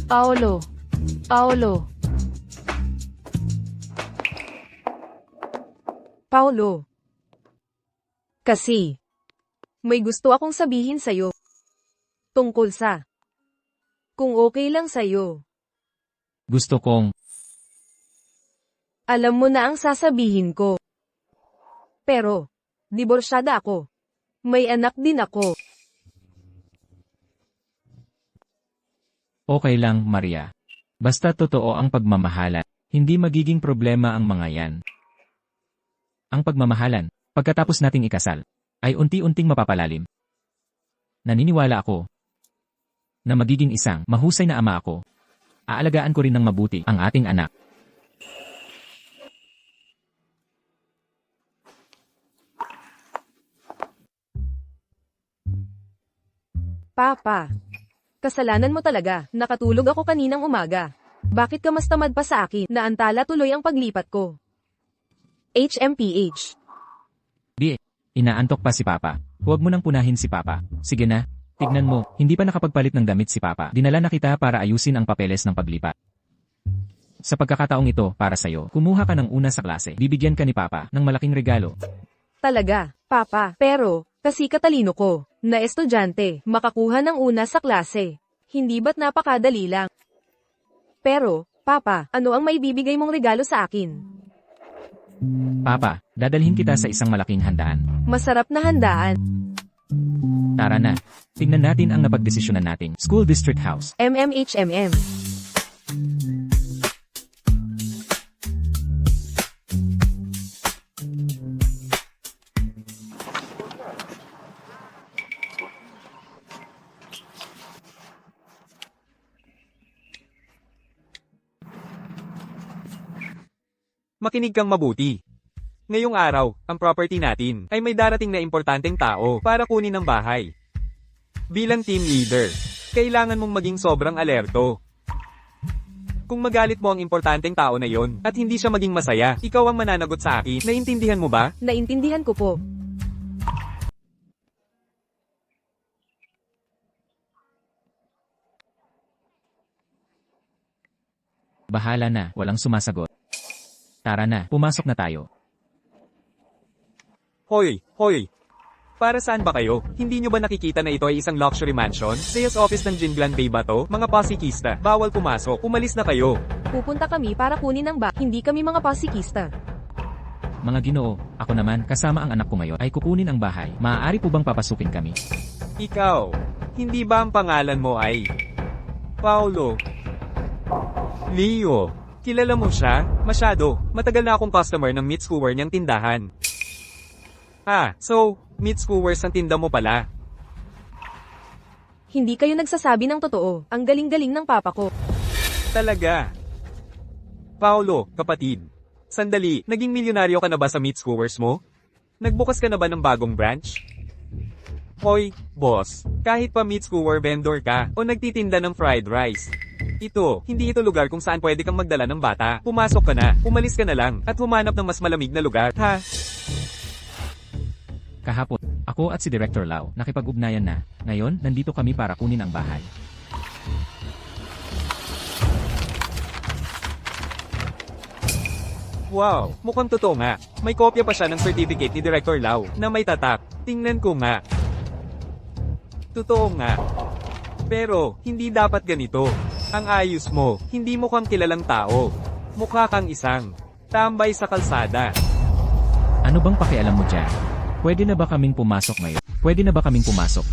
Paolo. Paulo. Kasi, may gusto akong sabihin sa'yo. Tungkol sa, kung okay lang sa'yo. Gusto kong, Alam mo na ang sasabihin ko. Pero, diborsyada ako. May anak din ako. okay lang, Maria. Basta totoo ang pagmamahalan. Hindi magiging problema ang mga yan. Ang pagmamahalan, pagkatapos nating ikasal, ay unti-unting mapapalalim. Naniniwala ako na magiging isang mahusay na ama ako. Aalagaan ko rin ng mabuti ang ating anak. Papa. Kasalanan mo talaga. Nakatulog ako kaninang umaga. Bakit ka mas tamad pa sa akin? Naantala tuloy ang paglipat ko. HMPH. Bie, inaantok pa si Papa. Huwag mo nang punahin si Papa. Sige na. Tignan mo, hindi pa nakapagpalit ng damit si Papa. Dinala na kita para ayusin ang papeles ng paglipat. Sa pagkakataong ito, para sa'yo, kumuha ka ng una sa klase. Bibigyan ka ni Papa ng malaking regalo. Talaga, Papa. Pero, kasi katalino ko, na estudyante, makakuha ng una sa klase. Hindi ba't napakadali lang? Pero, Papa, ano ang maibibigay mong regalo sa akin? Papa, dadalhin kita sa isang malaking handaan. Masarap na handaan. Tara na. Tingnan natin ang napagdesisyonan nating School District House. MMHMM. Makinig kang mabuti. Ngayong araw, ang property natin ay may darating na importanteng tao para kunin ang bahay. Bilang team leader, kailangan mong maging sobrang alerto. Kung magalit mo ang importanteng tao na yon at hindi siya maging masaya, ikaw ang mananagot sa akin. Naintindihan mo ba? Naintindihan ko po. Bahala na, walang sumasagot. Tara na, pumasok na tayo. Hoy, hoy! Para saan ba kayo? Hindi nyo ba nakikita na ito ay isang luxury mansion? Sales office ng Jinglan Bay ba to? Mga pasikista, bawal pumasok. Umalis na kayo. Pupunta kami para kunin ang hindi kami mga pasikista. Mga Ginoo, ako naman, kasama ang anak ko ngayon, ay kukunin ang bahay. Maaari po bang papasukin kami? Ikaw, hindi ba ang pangalan mo ay Paulo? Leo, kilala mo siya? Masyado, matagal na akong customer ng meat skewer niyang tindahan. So, meat skewers ang tinda mo pala. Hindi kayo nagsasabi ng totoo. Ang galing-galing ng papa ko. Talaga. Paulo, kapatid. Sandali, naging milyonaryo ka na ba sa meat skewers mo? Nagbukas ka na ba ng bagong branch? Hoy, boss, kahit pa meat skewer vendor ka o nagtitinda ng fried rice. Hindi ito lugar kung saan pwede kang magdala ng bata. Pumasok ka na, umalis ka na lang, at humanap ng mas malamig na lugar, ha? Kahapon, ako at si Director Lau, nakipag-ugnayan na. Ngayon, nandito kami para kunin ang bahay. Wow, mukhang totoo nga. May kopya pa siya ng certificate ni Director Lau na may tatak. Tingnan ko nga. Totoo nga. Pero, hindi dapat ganito. Ang ayos mo, hindi mo kang kilalang tao. Mukha kang isang tambay sa kalsada. Ano bang pakialam mo dyan? Pwede na ba kaming pumasok ngayon? Pwede na ba kaming pumasok?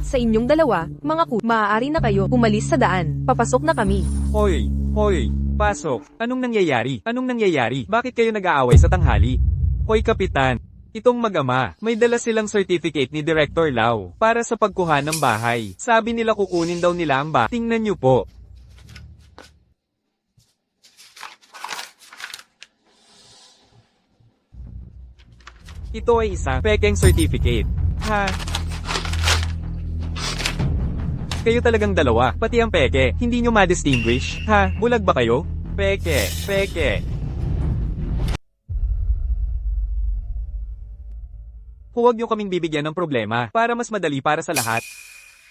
Sa inyong dalawa, mga maaari na kayo umalis sa daan. Papasok na kami. Hoy, hoy, pasok. Anong nangyayari? Anong nangyayari? Bakit kayo nag-aaway sa tanghali? Hoy kapitan, itong mag-ama, may dala silang certificate ni Director Lau para sa pagkuha ng bahay. Sabi nila kukunin daw nila ang bahay. Tingnan niyo po. Ito ay isang pekeng certificate. Ha? Kayo talagang dalawa, pati ang peke, hindi nyo ma-distinguish? Ha? Bulag ba kayo? Peke, peke. Huwag nyo kaming bibigyan ng problema, para mas madali para sa lahat.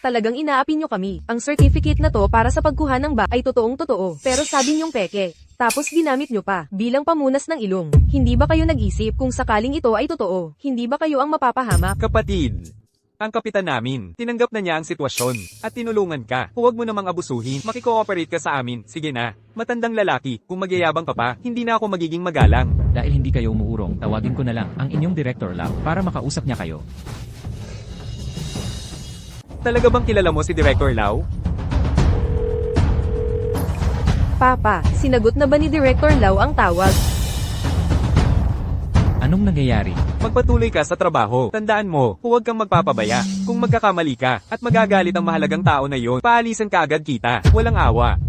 Talagang inaapi nyo kami. Ang certificate na to para sa pagkuha ng ay totoong totoo. Pero sabi nyong peke. Tapos ginamit nyo pa, bilang pamunas ng ilong. Hindi ba kayo nag-isip kung sakaling ito ay totoo? Hindi ba kayo ang mapapahamak? Kapatid, ang kapitan namin, tinanggap na niya ang sitwasyon, at tinulungan ka. Huwag mo namang abusuhin, makikooperate ka sa amin, sige na. Matandang lalaki, kung magyayabang ka pa, hindi na ako magiging magalang. Dahil hindi kayo umuurong, tawagin ko na lang ang inyong Director Lau para makausap niya kayo. Talaga bang kilala mo si Director Lau? Papa, sinagot na ba ni Director Lau ang tawag? Anong nangyayari? Magpatuloy ka sa trabaho. Tandaan mo, huwag kang magpapabaya. Kung magkakamali ka, at magagalit ang mahalagang tao na yon, paalisan ka agad kita. Walang awa.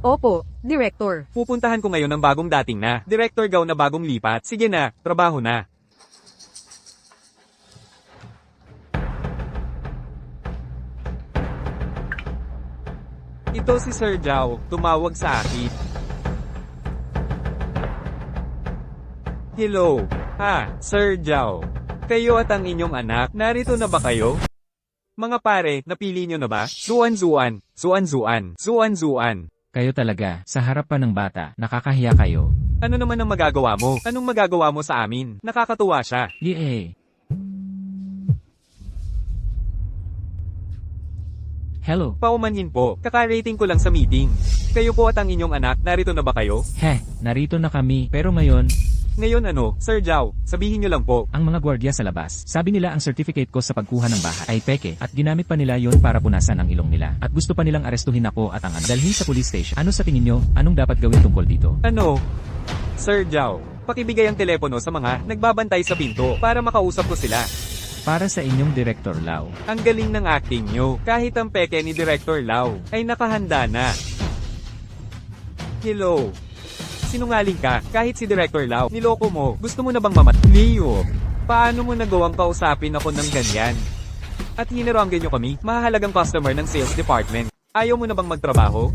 Opo, Director. Pupuntahan ko ngayon ang bagong dating na. Director Gao na bagong lipat. Sige na, trabaho na. Ito si Sir Zhao, tumawag sa akin. Hello. Sir Zhao. Kayo at ang inyong anak, narito na ba kayo? Mga pare, napili nyo na ba? Zuan-zuan, zuan-zuan, zuan-zuan. Kayo talaga, sa harap pa ng bata, nakakahiya kayo. Ano naman ang magagawa mo? Anong magagawa mo sa amin? Nakakatuwa siya. Yee! Hello. Paumanhin po, kaka-rating ko lang sa meeting. Kayo po at ang inyong anak, narito na ba kayo? Narito na kami, pero ngayon, Ngayon ano, Sir Zhao, sabihin niyo lang po. Ang mga gwardiya sa labas, sabi nila ang certificate ko sa pagkuha ng bahay ay peke at ginamit pa nila yon para punasan ang ilong nila. At gusto pa nilang arestuhin ako at ang dalhin sa police station. Ano sa tingin nyo? Anong dapat gawin tungkol dito? Ano? Sir Zhao, pakibigay ang telepono sa mga nagbabantay sa pinto para makausap ko sila. Para sa inyong Director Lau. Ang galing ng acting nyo. Kahit ang peke ni Director Lau ay nakahanda na. Hello. Sinungaling ka, kahit si Director Lau, niloko mo, gusto mo na bang Leo, paano mo nagawang kausapin ako ng ganyan? At hiniranggan nyo kami, mahahalagang customer ng sales department. Ayaw mo na bang magtrabaho?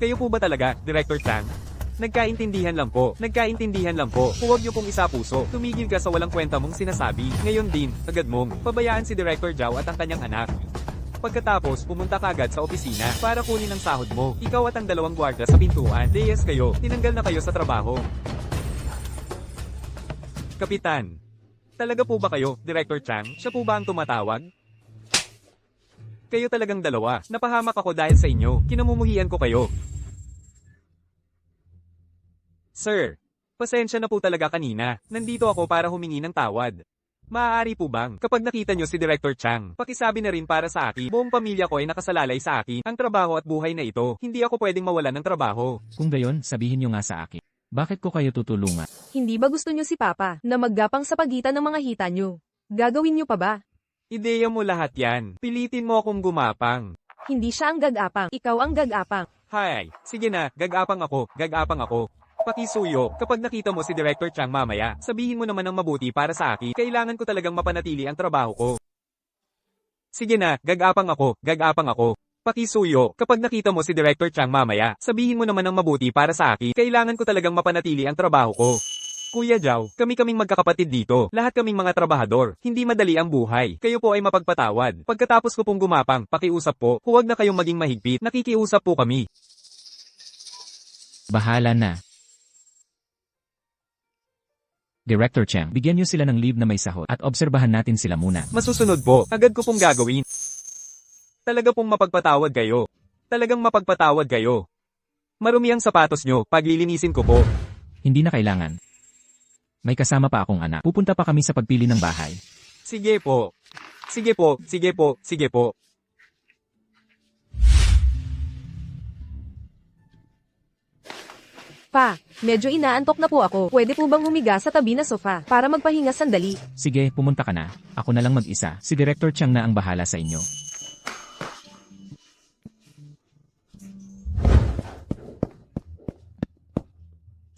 Kayo po ba talaga, Director Chang? Nagkaintindihan lang po. Huwag nyo pong isa-puso. Tumigil ka sa walang kwenta mong sinasabi. Ngayon din, agad mong pabayaan si Director Zhao at ang kanyang anak. Pagkatapos, pumunta ka agad sa opisina para kunin ang sahod mo. Ikaw at ang dalawang gwardiya sa pintuan. Deyes kayo. Tinanggal na kayo sa trabaho. Kapitan. Talaga po ba kayo, Director Chang? Siya po ba ang tumatawag? Kayo talagang dalawa. Napahamak ako dahil sa inyo. Kinamumuhian ko kayo. Sir, pasensya na po talaga kanina. Nandito ako para humingi ng tawad. Maaari po bang, kapag nakita nyo si Director Chang, pakisabi na rin para sa akin, buong pamilya ko ay nakasalalay sa akin, ang trabaho at buhay na ito, hindi ako pwedeng mawalan ng trabaho. Kung gayon, sabihin nyo nga sa akin. Bakit ko kayo tutulungan? Hindi ba gusto nyo si Papa na maggapang sa pagitan ng mga hita nyo? Gagawin nyo pa ba? Ideya mo lahat yan. Pilitin mo akong gumapang. Hindi siya ang gag-apang, ikaw ang gag-apang. Hay, sige na, gag-apang ako. Pakisuyo, kapag nakita mo si Director Chang mamaya, sabihin mo naman ng mabuti para sa akin, kailangan ko talagang mapanatili ang trabaho ko. Sige na, gag-apang ako. Pakisuyo, kapag nakita mo si Director Chang mamaya, sabihin mo naman ng mabuti para sa akin, kailangan ko talagang mapanatili ang trabaho ko. Kuya Zhao, kami-kaming magkakapatid dito, lahat kaming mga trabahador, hindi madali ang buhay, kayo po ay mapagpatawad. Pagkatapos ko pong gumapang, pakiusap po, huwag na kayong maging mahigpit, nakikiusap po kami. Bahala na. Director Chang, bigyan niyo sila ng leave na may sahod at obserbahan natin sila muna. Masusunod po, agad ko pong gagawin. Talaga pong mapagpatawad kayo. Talagang mapagpatawad kayo. Marumi ang sapatos nyo, paglilinisin ko po. Hindi na kailangan. May kasama pa akong anak. Pupunta pa kami sa pagpili ng bahay. Sige po. Sige po. Pa, medyo inaantok na po ako. Pwede po bang humiga sa tabi na sofa para magpahinga sandali? Sige, pumunta ka na. Ako na lang mag-isa. Si Director Chang na ang bahala sa inyo.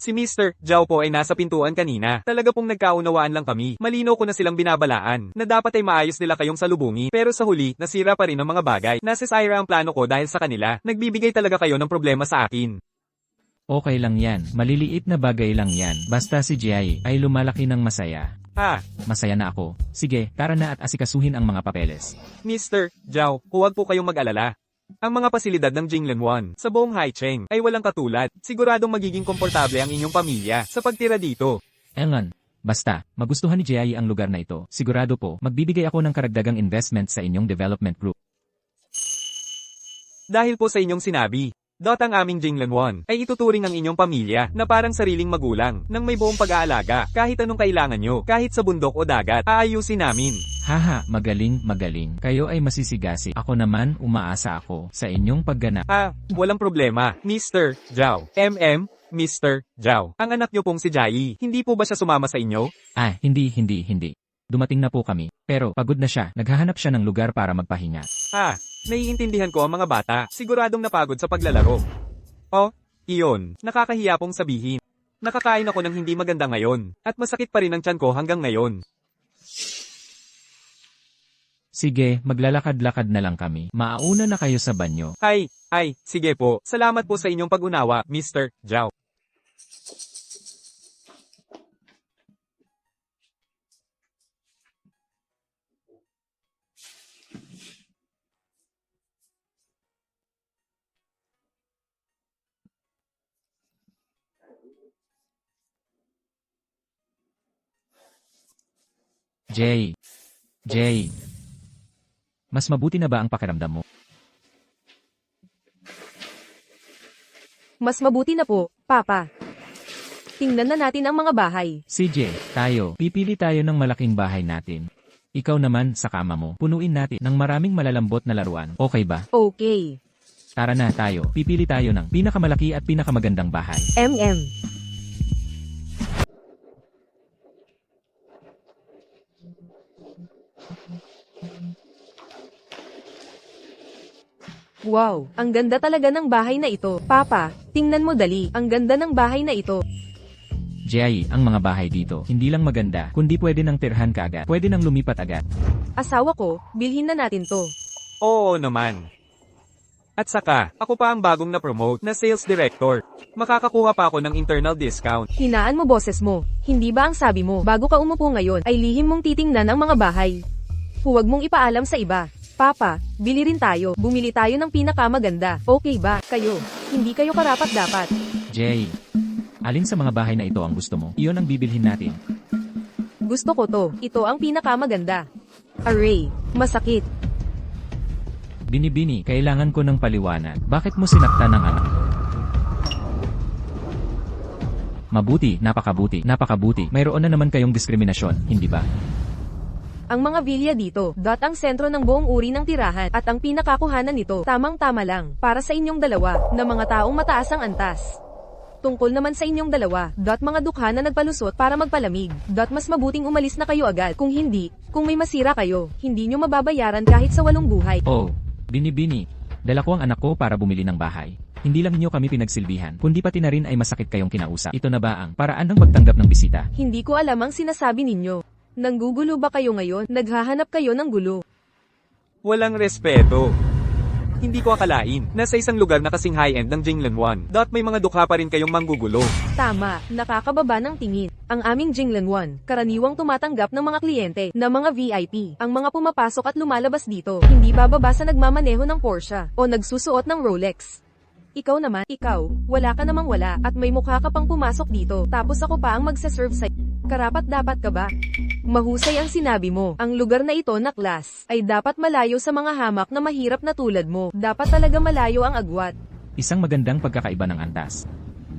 Si Mr. Zhao po ay nasa pintuan kanina. Talaga pong nagkaunawaan lang kami. Malinaw ko na silang binabalaan na dapat ay maayos nila kayong salubungin. Pero sa huli, nasira pa rin ang mga bagay. Nasisira ang plano ko dahil sa kanila. Nagbibigay talaga kayo ng problema sa akin. Okay lang yan. Maliliit na bagay lang yan. Basta si Jai ay lumalaki ng masaya. Masaya na ako. Sige, tara na at asikasuhin ang mga papeles. Mr. Zhao, huwag po kayong mag-alala. Ang mga pasilidad ng Jinglenwan sa buong Haicheng ay walang katulad. Siguradong magiging komportable ang inyong pamilya sa pagtira dito. Engan, basta, magustuhan ni Jai ang lugar na ito. Sigurado po, magbibigay ako ng karagdagang investment sa inyong development group. Dahil po sa inyong sinabi, ang aming Jinglenwan ay ituturing ang inyong pamilya na parang sariling magulang nang may buong pag-aalaga kahit anong kailangan nyo, kahit sa bundok o dagat, aayusin namin. Haha, magaling. Kayo ay masisigasi. Ako naman, umaasa ako sa inyong pagganap. Walang problema, Mr. Zhao. Mr. Zhao. Ang anak nyo pong si Jai, hindi po ba siya sumama sa inyo? Hindi. Dumating na po kami. Pero, pagod na siya. Naghahanap siya ng lugar para magpahinga. Naiintindihan ko ang mga bata. Siguradong napagod sa paglalaro. Iyon. Nakakahiya pong sabihin. Nakakain ako ng hindi maganda ngayon. At masakit pa rin ang tiyan ko hanggang ngayon. Sige, maglalakad-lakad na lang kami. Maauna na kayo sa banyo. Sige po. Salamat po sa inyong pag-unawa, Mr. Zhao. Jay. Mas mabuti na ba ang pakiramdam mo? Mas mabuti na po, Papa. Tingnan na natin ang mga bahay. CJ, tayo, pipili tayo ng malaking bahay natin. Ikaw naman, sa kama mo, punuin natin ng maraming malalambot na laruan. Okay ba? Okay. Tara na tayo, pipili tayo ng pinakamalaki at pinakamagandang bahay. Wow, ang ganda talaga ng bahay na ito. Papa, tingnan mo dali, ang ganda ng bahay na ito. Jay, ang mga bahay dito, hindi lang maganda, kundi pwede nang tirhan ka agad. Pwede nang lumipat agad. Asawa ko, bilhin na natin to. Oo naman. At saka, ako pa ang bagong na-promote na sales director. Makakakuha pa ako ng internal discount. Hinaan mo boses mo. Hindi ba ang sabi mo, bago ka umupo ngayon, ay lihim mong titingnan ang mga bahay. Huwag mong ipaalam sa iba. Papa, bili rin tayo. Bumili tayo ng pinakamaganda. Okay ba, kayo? Hindi kayo karapat-dapat. Jay, alin sa mga bahay na ito ang gusto mo? Iyon ang bibilhin natin. Gusto ko to. Ito ang pinakamaganda. Array, masakit. Binibini, kailangan ko ng paliwanag. Bakit mo sinaktan ang anak? Mabuti, napakabuti. Mayroon na naman kayong diskriminasyon, hindi ba? Ang mga villa dito, ang sentro ng buong uri ng tirahan, at ang pinakakuhanan nito, tamang-tama lang, para sa inyong dalawa, na mga taong mataas ang antas. Tungkol naman sa inyong dalawa, mga dukha na nagpalusot para magpalamig, mas mabuting umalis na kayo agad, kung hindi, kung may masira kayo, hindi nyo mababayaran kahit sa 8 buhay. Oh, Binibini, dala ko ang anak ko para bumili ng bahay. Hindi lang niyo kami pinagsilbihan, kundi pati na rin ay masakit kayong kinausap. Ito na ba ang paraan ng pagtanggap ng bisita? Hindi ko alam ang sinasabi ninyo. Nanggugulo ba kayo ngayon? Naghahanap kayo ng gulo. Walang respeto. Hindi ko akalain na sa isang lugar na kasing high-end ng Jinglan 1, may mga dukha pa rin kayong manggugulo. Tama, nakakababa ng tingin. Ang aming Jinglan 1, karaniwang tumatanggap ng mga kliyente na mga VIP. Ang mga pumapasok at lumalabas dito, hindi bababa sa nagmamaneho ng Porsche o nagsusuot ng Rolex. Ikaw naman, wala ka namang wala at may mukha ka pang pumasok dito tapos ako pa ang magsaserve sa'yo. Karapat-dapat ka ba? Mahusay ang sinabi mo. Ang lugar na ito na class ay dapat malayo sa mga hamak na mahirap na tulad mo. Dapat talaga malayo ang agwat. Isang magandang pagkakaiba ng antas.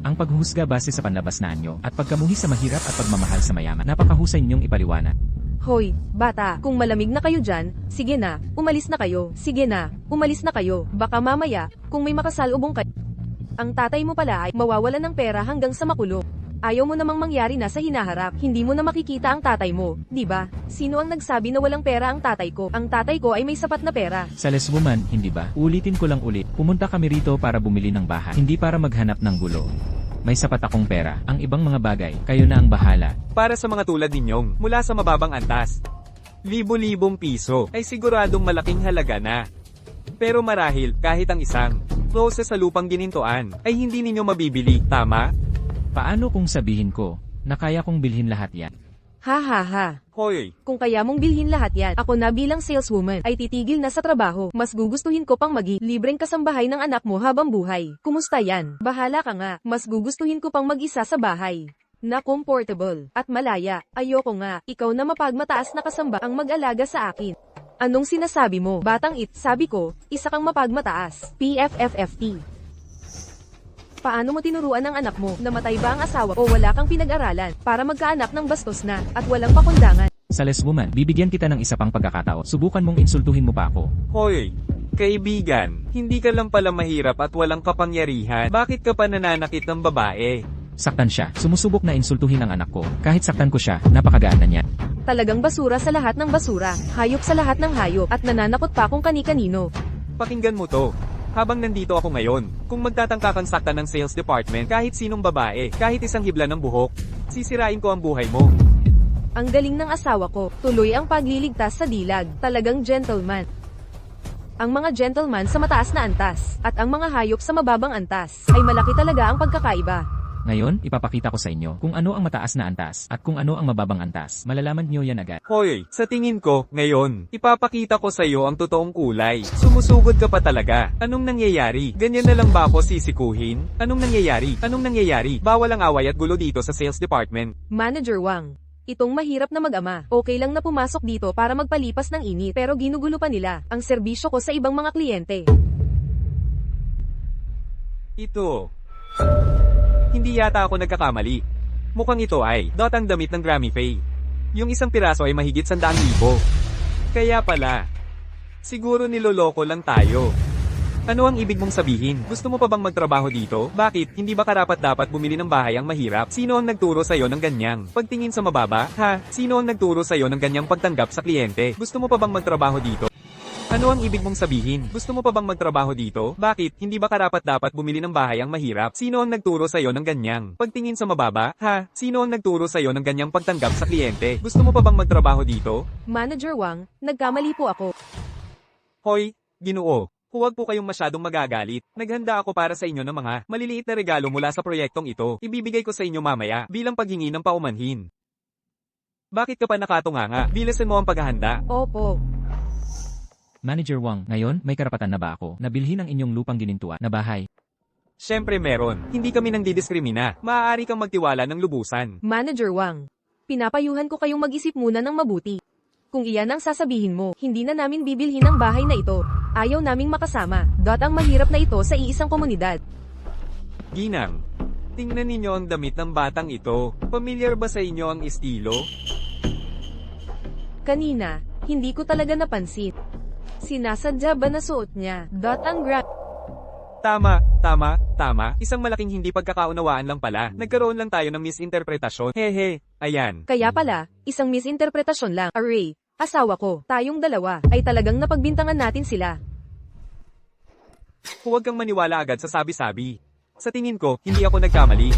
Ang paghusga base sa panlabas na anyo at pagkamuhi sa mahirap at pagmamahal sa mayaman. Napakahusay ninyong ipaliwanag. Hoy, bata, kung malamig na kayo dyan, sige na, umalis na kayo. Sige na, umalis na kayo. Baka mamaya, kung may makasalubong kayo, ang tatay mo pala ay mawawalan ng pera hanggang sa makulong. Ayaw mo namang mangyari na sa hinaharap, hindi mo na makikita ang tatay mo, di ba? Sino ang nagsabi na walang pera ang tatay ko? Ang tatay ko ay may sapat na pera. Saleswoman, hindi ba? Ulitin ko lang ulit. Pumunta kami rito para bumili ng bahay, hindi para maghanap ng gulo. May sapat akong pera. Ang ibang mga bagay, kayo na ang bahala. Para sa mga tulad ninyong, mula sa mababang antas, libo-libong piso ay siguradong malaking halaga na. Pero marahil, kahit ang isang klose sa lupang ginintuan, ay hindi ninyo mabibili, tama? Paano kung sabihin ko na kaya kong bilhin lahat yan? Ha ha ha. Hoy, Kung kaya mong bilhin lahat yan, ako na bilang saleswoman ay titigil na sa trabaho. Mas gugustuhin ko pang libreng kasambahay ng anak mo habang buhay. Kumusta yan? Bahala ka nga. Mas gugustuhin ko pang mag-isa sa bahay. Na comfortable at malaya. Ayoko nga, ikaw na mapagmataas na kasamba ang mag-alaga sa akin. Anong sinasabi mo? Batang sabi ko, isa kang mapagmataas. PFFFT. Paano mo tinuruan ang anak mo? Namatay ba ang asawa o wala kang pinag-aralan para magkaanak ng bastos na at walang pakundangan? Saleswoman, bibigyan kita ng isa pang pagkakataon. Subukan mong insultuhin mo pa ako. hoy, kaibigan, hindi ka lang pala mahirap at walang kapangyarihan. Bakit ka pa nananakit ng babae? Saktan siya. Sumusubok na insultuhin ang anak ko. Kahit saktan ko siya, napakagaan na niya. Talagang basura sa lahat ng basura, hayop sa lahat ng hayop, at nananakot pa kung kani-kanino. Pakinggan mo to. Habang nandito ako ngayon, kung magtatangka kang saktan ng sales department kahit sinong babae, kahit isang hibla ng buhok, sisirain ko ang buhay mo. Ang galing ng asawa ko, tuloy ang pagliligtas sa dilag, talagang gentleman. Ang mga gentleman sa mataas na antas, at ang mga hayop sa mababang antas, ay malaki talaga ang pagkakaiba. Ngayon, ipapakita ko sa inyo kung ano ang mataas na antas at kung ano ang mababang antas. Malalaman niyo yan agad. Hoy, sa tingin ko, ngayon, ipapakita ko sa iyo ang totoong kulay. Sumusugod ka pa talaga. Anong nangyayari? Ganyan na lang ba ako sisikuhin? Anong nangyayari? Anong nangyayari? Bawal ang away at gulo dito sa sales department. Manager Wang, itong mahirap na mag-ama, okay lang na pumasok dito para magpalipas ng init, pero ginugulo pa nila ang serbisyo ko sa ibang mga kliyente. Ito. Hindi yata ako nagkakamali. Mukhang ito ay ang damit ng Grammy Faye. Yung isang piraso ay mahigit 100,000. Kaya pala, siguro niloloko lang tayo. Ano ang ibig mong sabihin? Gusto mo pa bang magtrabaho dito? Bakit? Hindi ba karapat-dapat bumili ng bahay ang mahirap? Sino ang nagturo sa'yo ng ganyang pagtingin sa mababa? Ha? Sino ang nagturo sa'yo ng ganyang pagtanggap sa kliyente? Gusto mo pa bang magtrabaho dito? Ano ang ibig mong sabihin? Gusto mo pa bang magtrabaho dito? Bakit? Hindi ba karapat-dapat bumili ng bahay ang mahirap? Sino ang nagturo sa'yo ng ganyang pagtingin sa mababa? Ha? Sino ang nagturo sa'yo ng ganyang pagtanggap sa kliyente? Gusto mo pa bang magtrabaho dito? Manager Wang, nagkamali po ako. Hoy, Ginoo. Huwag po kayong masyadong magagalit. Naghanda ako para sa inyo ng mga maliliit na regalo mula sa proyektong ito. Ibibigay ko sa inyo mamaya bilang paghingi ng paumanhin. Bakit ka pa nakatunganga? Bilisan mo ang paghahanda. Opo. Manager Wang, ngayon, may karapatan na ba ako na bilhin ang inyong lupang ginintuan na bahay? Siyempre meron. Hindi kami nang didiskrimina. Maaari kang magtiwala ng lubusan. Manager Wang, pinapayuhan ko kayong mag-isip muna ng mabuti. Kung iyan ang sasabihin mo, hindi na namin bibilhin ang bahay na ito. Ayaw naming makasama. Ang mahirap na ito sa iisang komunidad. Ginang, tingnan ninyo ang damit ng batang ito. Familiar ba sa inyo ang estilo? Kanina, hindi ko talaga napansin. Sinasadya ba na suot niya? Ang Tama. Isang malaking hindi pagkakaunawaan lang pala. Nagkaroon lang tayo ng misinterpretasyon. Hehe, ayan. Kaya pala, isang misinterpretasyon lang. Array, asawa ko, tayong dalawa, ay talagang napagbintangan natin sila. Huwag kang maniwala agad sa sabi-sabi. Sa tingin ko, hindi ako nagkamali.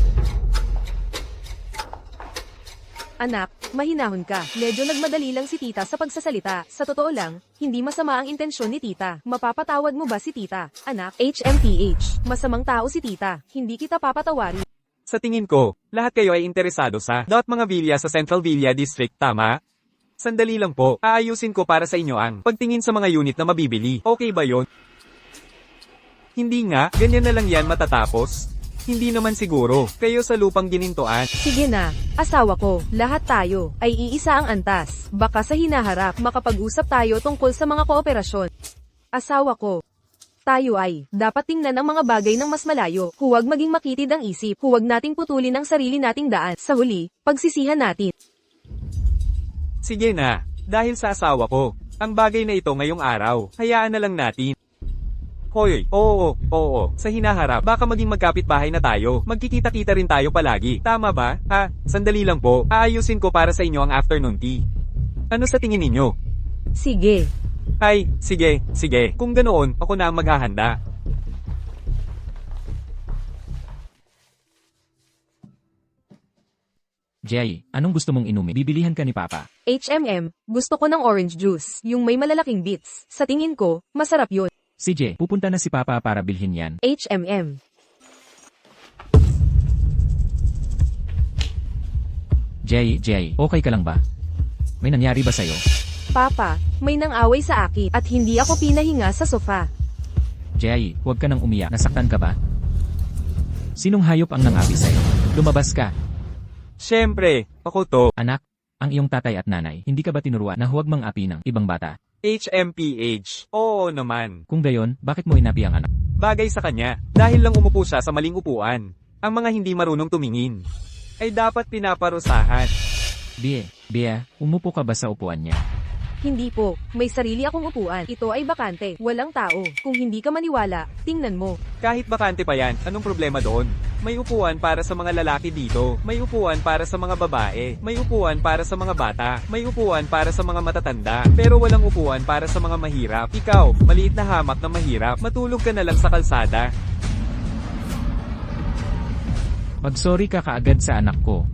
Anak, mahinahon ka. Medyo nagmadali lang si tita sa pagsasalita. Sa totoo lang, hindi masama ang intensyon ni tita. Mapapatawad mo ba si tita? Anak, HMPH. Masamang tao si tita. Hindi kita papatawarin. Sa tingin ko, lahat kayo ay interesado sa mga villa sa Central Villa District, tama? Sandali lang po, aayusin ko para sa inyo ang pagtingin sa mga unit na mabibili. Okay ba yon? Hindi nga, ganyan na lang yan matatapos. Hindi naman siguro, kayo sa lupang ginintuan. Sige na, asawa ko, lahat tayo, ay iisa ang antas. Baka sa hinaharap, makapag-usap tayo tungkol sa mga kooperasyon. Asawa ko, tayo ay, dapat tingnan ang mga bagay ng mas malayo. Huwag maging makitid ang isip. Huwag nating putulin ang sarili nating daan. Sa huli, pagsisihan natin. Sige na, dahil sa asawa ko, ang bagay na ito ngayong araw, hayaan na lang natin. Hoy, oo, sa hinaharap, baka maging magkapit-bahay na tayo. Magkikita-kita rin tayo palagi. Tama ba? Sandali lang po, aayusin ko para sa inyo ang afternoon tea. Ano sa tingin ninyo? Sige. Ay, sige. Kung ganoon, ako na ang maghahanda. Jay, anong gusto mong inumin? Bibilihan ka ni Papa. Gusto ko ng orange juice, yung may malalaking bits. Sa tingin ko, masarap yun. CJ, pupunta na si Papa para bilhin yan. Jay, okay ka lang ba? May nangyari ba sa'yo? Papa, may nang-away sa akin at hindi ako pinahinga sa sofa. Jay, huwag ka nang umiyak. Nasaktan ka ba? Sinong hayop ang nangapi sa'yo? Lumabas ka. Siyempre, ako to. Anak, ang iyong tatay at nanay, hindi ka ba tinuruan na huwag mang-api ng ibang bata? HMPH. Oo naman. Kung gayon, bakit mo inapi ang anak? Bagay sa kanya, dahil lang umupo siya sa maling upuan. Ang mga hindi marunong tumingin, ay dapat pinaparusahan. Bea, umupo ka ba sa upuan niya? Hindi po, may sarili akong upuan. Ito ay bakante, walang tao. Kung hindi ka maniwala, tingnan mo. Kahit bakante pa yan, anong problema doon? May upuan para sa mga lalaki dito. May upuan para sa mga babae. May upuan para sa mga bata. May upuan para sa mga matatanda. Pero walang upuan para sa mga mahirap. Ikaw, maliit na hamak na mahirap, matulog ka na lang sa kalsada. Mag-sorry ka kaagad sa anak ko.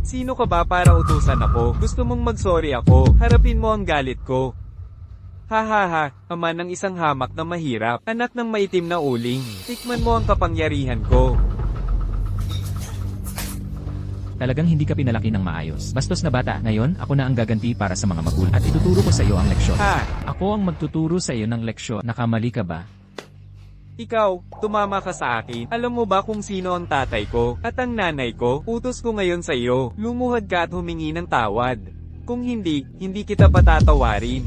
Sino ka ba para utusan ako? Gusto mong mag-sorry ako? Harapin mo ang galit ko. Ha, ama ng isang hamak na mahirap, anak ng maitim na uling. Tikman mo ang kapangyarihan ko. Talagang hindi ka pinalaki ng maayos. Bastos na bata. Ngayon, ako na ang gaganti para sa mga magulang. At ituturo ko sa iyo ang leksyon. Ako ang magtuturo sa iyo ng leksyon. Nakamali ka ba? Ikaw, tumama ka sa akin. Alam mo ba kung sino ang tatay ko at ang nanay ko? Utos ko ngayon sa iyo. Lumuhad ka at humingi ng tawad. Kung hindi, hindi kita patatawarin.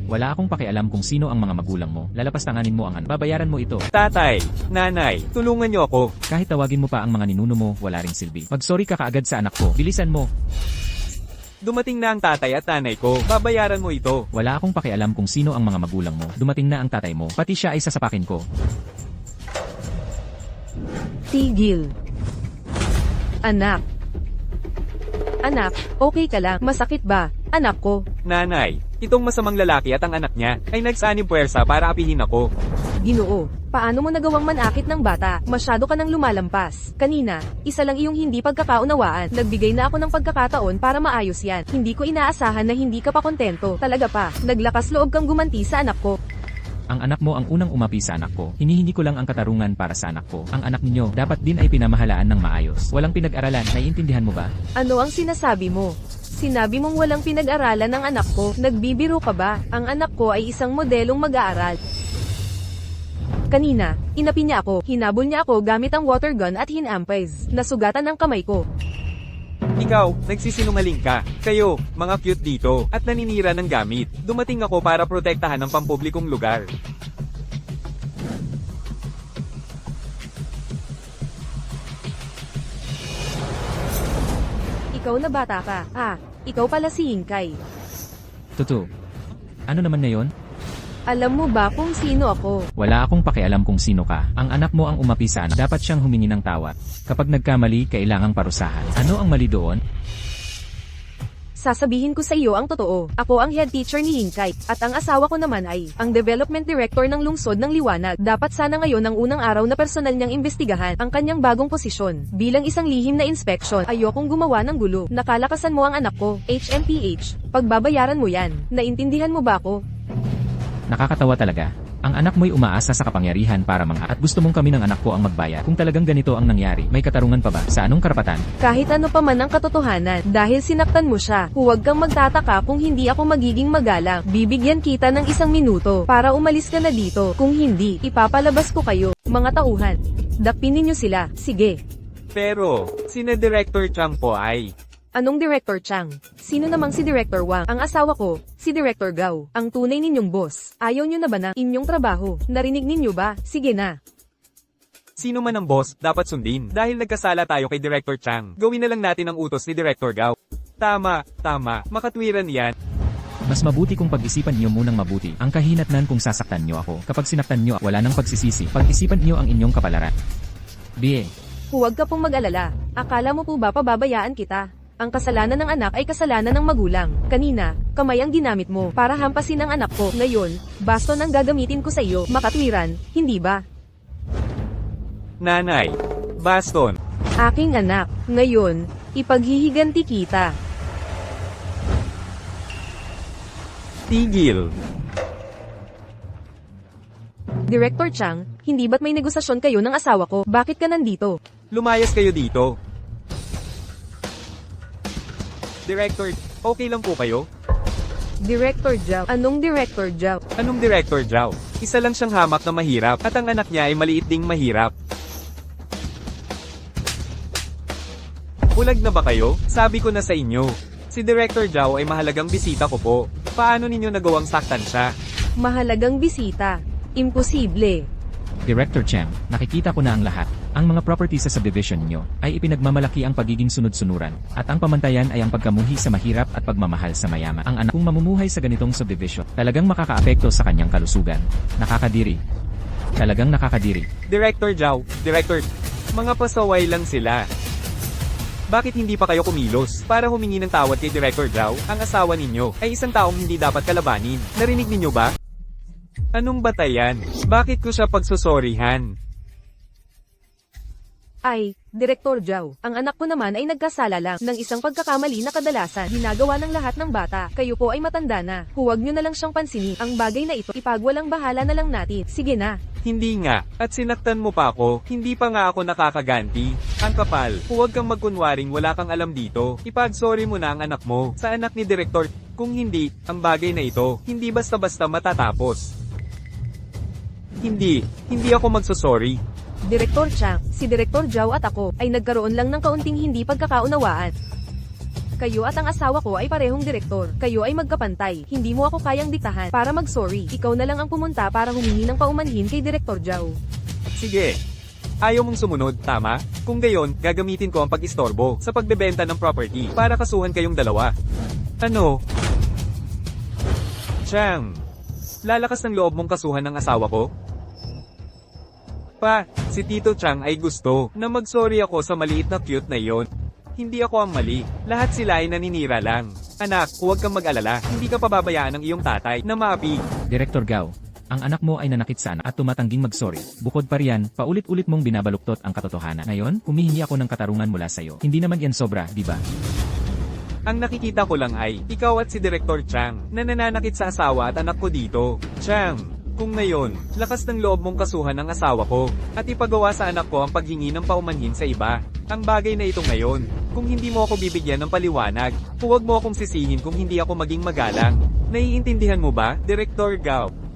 Wala akong pakialam kung sino ang mga magulang mo. Lalapastanganin mo ang babayaran mo ito. Tatay, nanay, tulungan niyo ako. Kahit tawagin mo pa ang mga ninuno mo, wala ring silbi. Mag-sorry ka kaagad sa anak ko. Bilisan mo. Dumating na ang tatay at nanay ko. Babayaran mo ito. Wala akong pakialam kung sino ang mga magulang mo. Dumating na ang tatay mo. Pati siya ay sasapakin ko. Tigil. Anak. Anak, okay ka lang. Masakit ba? Anak ko. Nanay, itong masamang lalaki at ang anak niya ay nagsanib puwersa para apihin ako. Ginoo, paano mo nagawang manakit ng bata? Masyado ka nang lumalampas. Kanina, isa lang iyong hindi pagkakaunawaan. Nagbigay na ako ng pagkakataon para maayos yan. Hindi ko inaasahan na hindi ka pa kontento. Talaga pa, naglakas loob kang gumanti sa anak ko. Ang anak mo ang unang umapi sa anak ko. Hinihingi ko lang ang katarungan para sa anak ko. Ang anak ninyo, dapat din ay pinamahalaan ng maayos. Walang pinag-aralan, naiintindihan mo ba? Ano ang sinasabi mo? Sinabi mong walang pinag-aralan ng anak ko. Nagbibiro ka ba? Ang anak ko ay isang modelong mag-aaral. Kanina, inapi niya ako. Hinabol niya ako gamit ang water gun at hinampes. Nasugatan ang kamay ko. Ikaw, nagsisinungaling ka. Kayo, mga cute dito, at naninira ng gamit. Dumating ako para protektahan ang pampublikong lugar. Ikaw na bata ka. Ikaw pala si Hinkay. Tutu. Ano naman na yon? Alam mo ba kung sino ako? Wala akong pakialam kung sino ka. Ang anak mo ang umapi sa anak. Dapat siyang humingi ng tawad. Kapag nagkamali, kailangang parusahan. Ano ang mali doon? Sasabihin ko sa iyo ang totoo. Ako ang head teacher ni Hinkay, at ang asawa ko naman ay ang development director ng lungsod ng Liwanag. Dapat sana ngayon ang unang araw na personal niyang imbestigahan ang kanyang bagong posisyon. Bilang isang lihim na inspeksyon, ayokong gumawa ng gulo. Nakalakasan mo ang anak ko, HMPH. Pagbabayaran mo yan. Naintindihan mo ba ako? Nakakatawa talaga. Ang anak mo'y umaasa sa kapangyarihan para at gusto mong kami ng anak ko ang magbayad. Kung talagang ganito ang nangyari, may katarungan pa ba? Sa anong karapatan? Kahit ano pa man ang katotohanan, dahil sinaktan mo siya, huwag kang magtataka kung hindi ako magiging magalang. Bibigyan kita ng 1 minuto para umalis ka na dito. Kung hindi, ipapalabas ko kayo, mga tauhan. Dakpin ninyo sila, sige. Pero, sina Director Chang po ay... Anong Director Chang? Sino namang si Director Wang? Ang asawa ko, si Director Gao, ang tunay ninyong boss. Ayaw nyo na ba ng inyong trabaho? Narinig ninyo ba? Sige na. Sino man ang boss, dapat sundin. Dahil nagkasala tayo kay Director Chang, gawin na lang natin ang utos ni Director Gao. Tama, makatwiran yan. Mas mabuti kung pag-isipan niyo munang mabuti ang kahinatnan kung sasaktan niyo ako. Kapag sinaktan niyo, wala nang pagsisisi. Pag-isipan niyo ang inyong kapalaran. BA. Huwag ka pong mag-alala. Akala mo po ba pababayaan kita? Ang kasalanan ng anak ay kasalanan ng magulang. Kanina, kamay ang ginamit mo para hampasin ang anak ko. Ngayon, baston ang gagamitin ko sa iyo, makatwiran, hindi ba? Nanay, baston. Aking anak, ngayon, ipaghihiganti kita. Tigil. Director Chang, hindi ba't may negosasyon kayo ng asawa ko? Bakit ka nandito? Lumayas kayo dito. Director, okay lang po kayo? Director Zhao. Anong Director Zhao? Anong Director Zhao? Isa lang siyang hamak na mahirap at ang anak niya ay maliit ding mahirap. Bulag na ba kayo? Sabi ko na sa inyo. Si Director Zhao ay mahalagang bisita ko po. Paano ninyo nagawang saktan siya? Mahalagang bisita. Imposible. Director Chang, nakikita ko na ang lahat. Ang mga property sa subdivision niyo ay ipinagmamalaki ang pagiging sunod-sunuran, at ang pamantayan ay ang pagkamuhi sa mahirap at pagmamahal sa mayaman. Ang anak kong mamumuhay sa ganitong subdivision, talagang makakaapekto sa kanyang kalusugan. Nakakadiri. Talagang nakakadiri. Director Zhao, Director, mga pasaway lang sila. Bakit hindi pa kayo kumilos para humingi ng tawad kay Director Zhao? Ang asawa ninyo ay isang taong hindi dapat kalabanin. Narinig ninyo ba? Anong batayan? Bakit ko siya pagsusorihan? Ay, Director Zhao, ang anak ko naman ay nagkasala lang ng isang pagkakamali na kadalasan ginagawa ng lahat ng bata. Kayo po ay matanda na. Huwag nyo na lang siyang pansinin. Ang bagay na ito, ipagwalang bahala na lang natin. Sige na. Hindi nga. At sinaktan mo pa ako. Hindi pa nga ako nakakaganti. Ang kapal. Huwag kang magkunwaring wala kang alam dito. Ipag-sorry mo na ang anak mo sa anak ni Director. Kung hindi, ang bagay na ito, hindi basta-basta matatapos. Hindi ako magsusorry. Director Chang, si Director Zhao at ako ay nagkaroon lang ng kaunting hindi pagkakaunawaan. Kayo at ang asawa ko ay parehong direktor. Kayo ay magkapantay. Hindi mo ako kayang diktahan para mag-sorry. Ikaw na lang ang pumunta para humingi ng paumanhin kay Direktor Zhao. Sige. Ayaw mong sumunod, tama? Kung gayon, gagamitin ko ang pag-istorbo sa pagbebenta ng property para kasuhan kayong dalawa. Ano? Chang, lalakas ng loob mong kasuhan ng asawa ko? Pa, si Tito Chang ay gusto na mag-sorry ako sa maliit na cute na iyon. Hindi ako ang mali. Lahat sila ay naninira lang. Anak, huwag kang mag-alala. Hindi ka pababayaan ng iyong tatay na maapi. Director Gao, ang anak mo ay nanakit sana at tumatangging mag-sorry. Bukod pa riyan, paulit-ulit mong binabaluktot ang katotohanan. Ngayon, humihingi ako ng katarungan mula sa'yo. Hindi naman yan sobra, di ba? Ang nakikita ko lang ay, ikaw at si Director Chang, na nananakit sa asawa at anak ko dito. Chang, kung ngayon, lakas ng loob mong kasuhan ng asawa ko, at ipagawa sa anak ko ang paghingi ng paumanhin sa iba. Ang bagay na ito ngayon, kung hindi mo ako bibigyan ng paliwanag, huwag mo akong sisihin kung hindi ako maging magalang. Naiintindihan mo ba, Director Gao?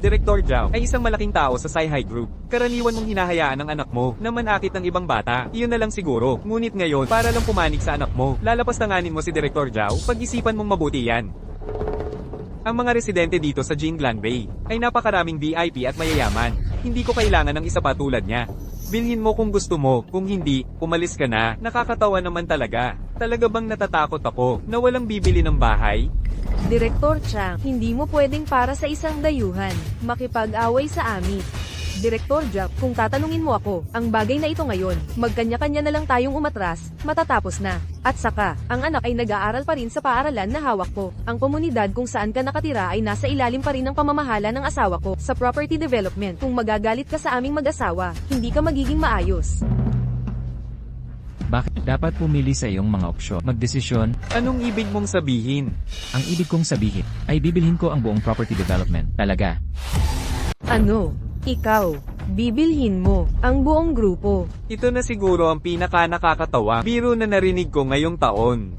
Director Zhao ay isang malaking tao sa Sci-Hi Group. Karaniwan mong hinahayaan ng anak mo na manakit ng ibang bata. Iyon na lang siguro. Ngunit ngayon, para lang pumanig sa anak mo, lalapastanganin mo si Director Zhao, pag-isipan mong mabuti yan. Ang mga residente dito sa Jinglan Bay ay napakaraming VIP at mayayaman. Hindi ko kailangan ng isa pa tulad niya. Bilhin mo kung gusto mo, kung hindi, umalis ka na. Nakakatawa naman talaga. Talaga bang natatakot ako na walang bibili ng bahay? Direktor Chang, hindi mo pwedeng para sa isang dayuhan makipag-away sa amin. Direktor Zhao, kung tatanungin mo ako, ang bagay na ito ngayon, magkanya-kanya na lang tayong umatras, matatapos na. At saka, ang anak ay nag-aaral pa rin sa paaralan na hawak ko. Ang komunidad kung saan ka nakatira ay nasa ilalim pa rin ng pamamahala ng asawa ko sa property development. Kung magagalit ka sa aming mag-asawa, hindi ka magiging maayos. Bakit dapat pumili sa iyong mga opsyon? Magdesisyon? Anong ibig mong sabihin? Ang ibig kong sabihin ay bibilhin ko ang buong property development. Talaga. Ano? Ikaw? Bibilhin mo ang buong grupo? Ito na siguro ang pinaka-nakakatawa biro na narinig ko ngayong taon.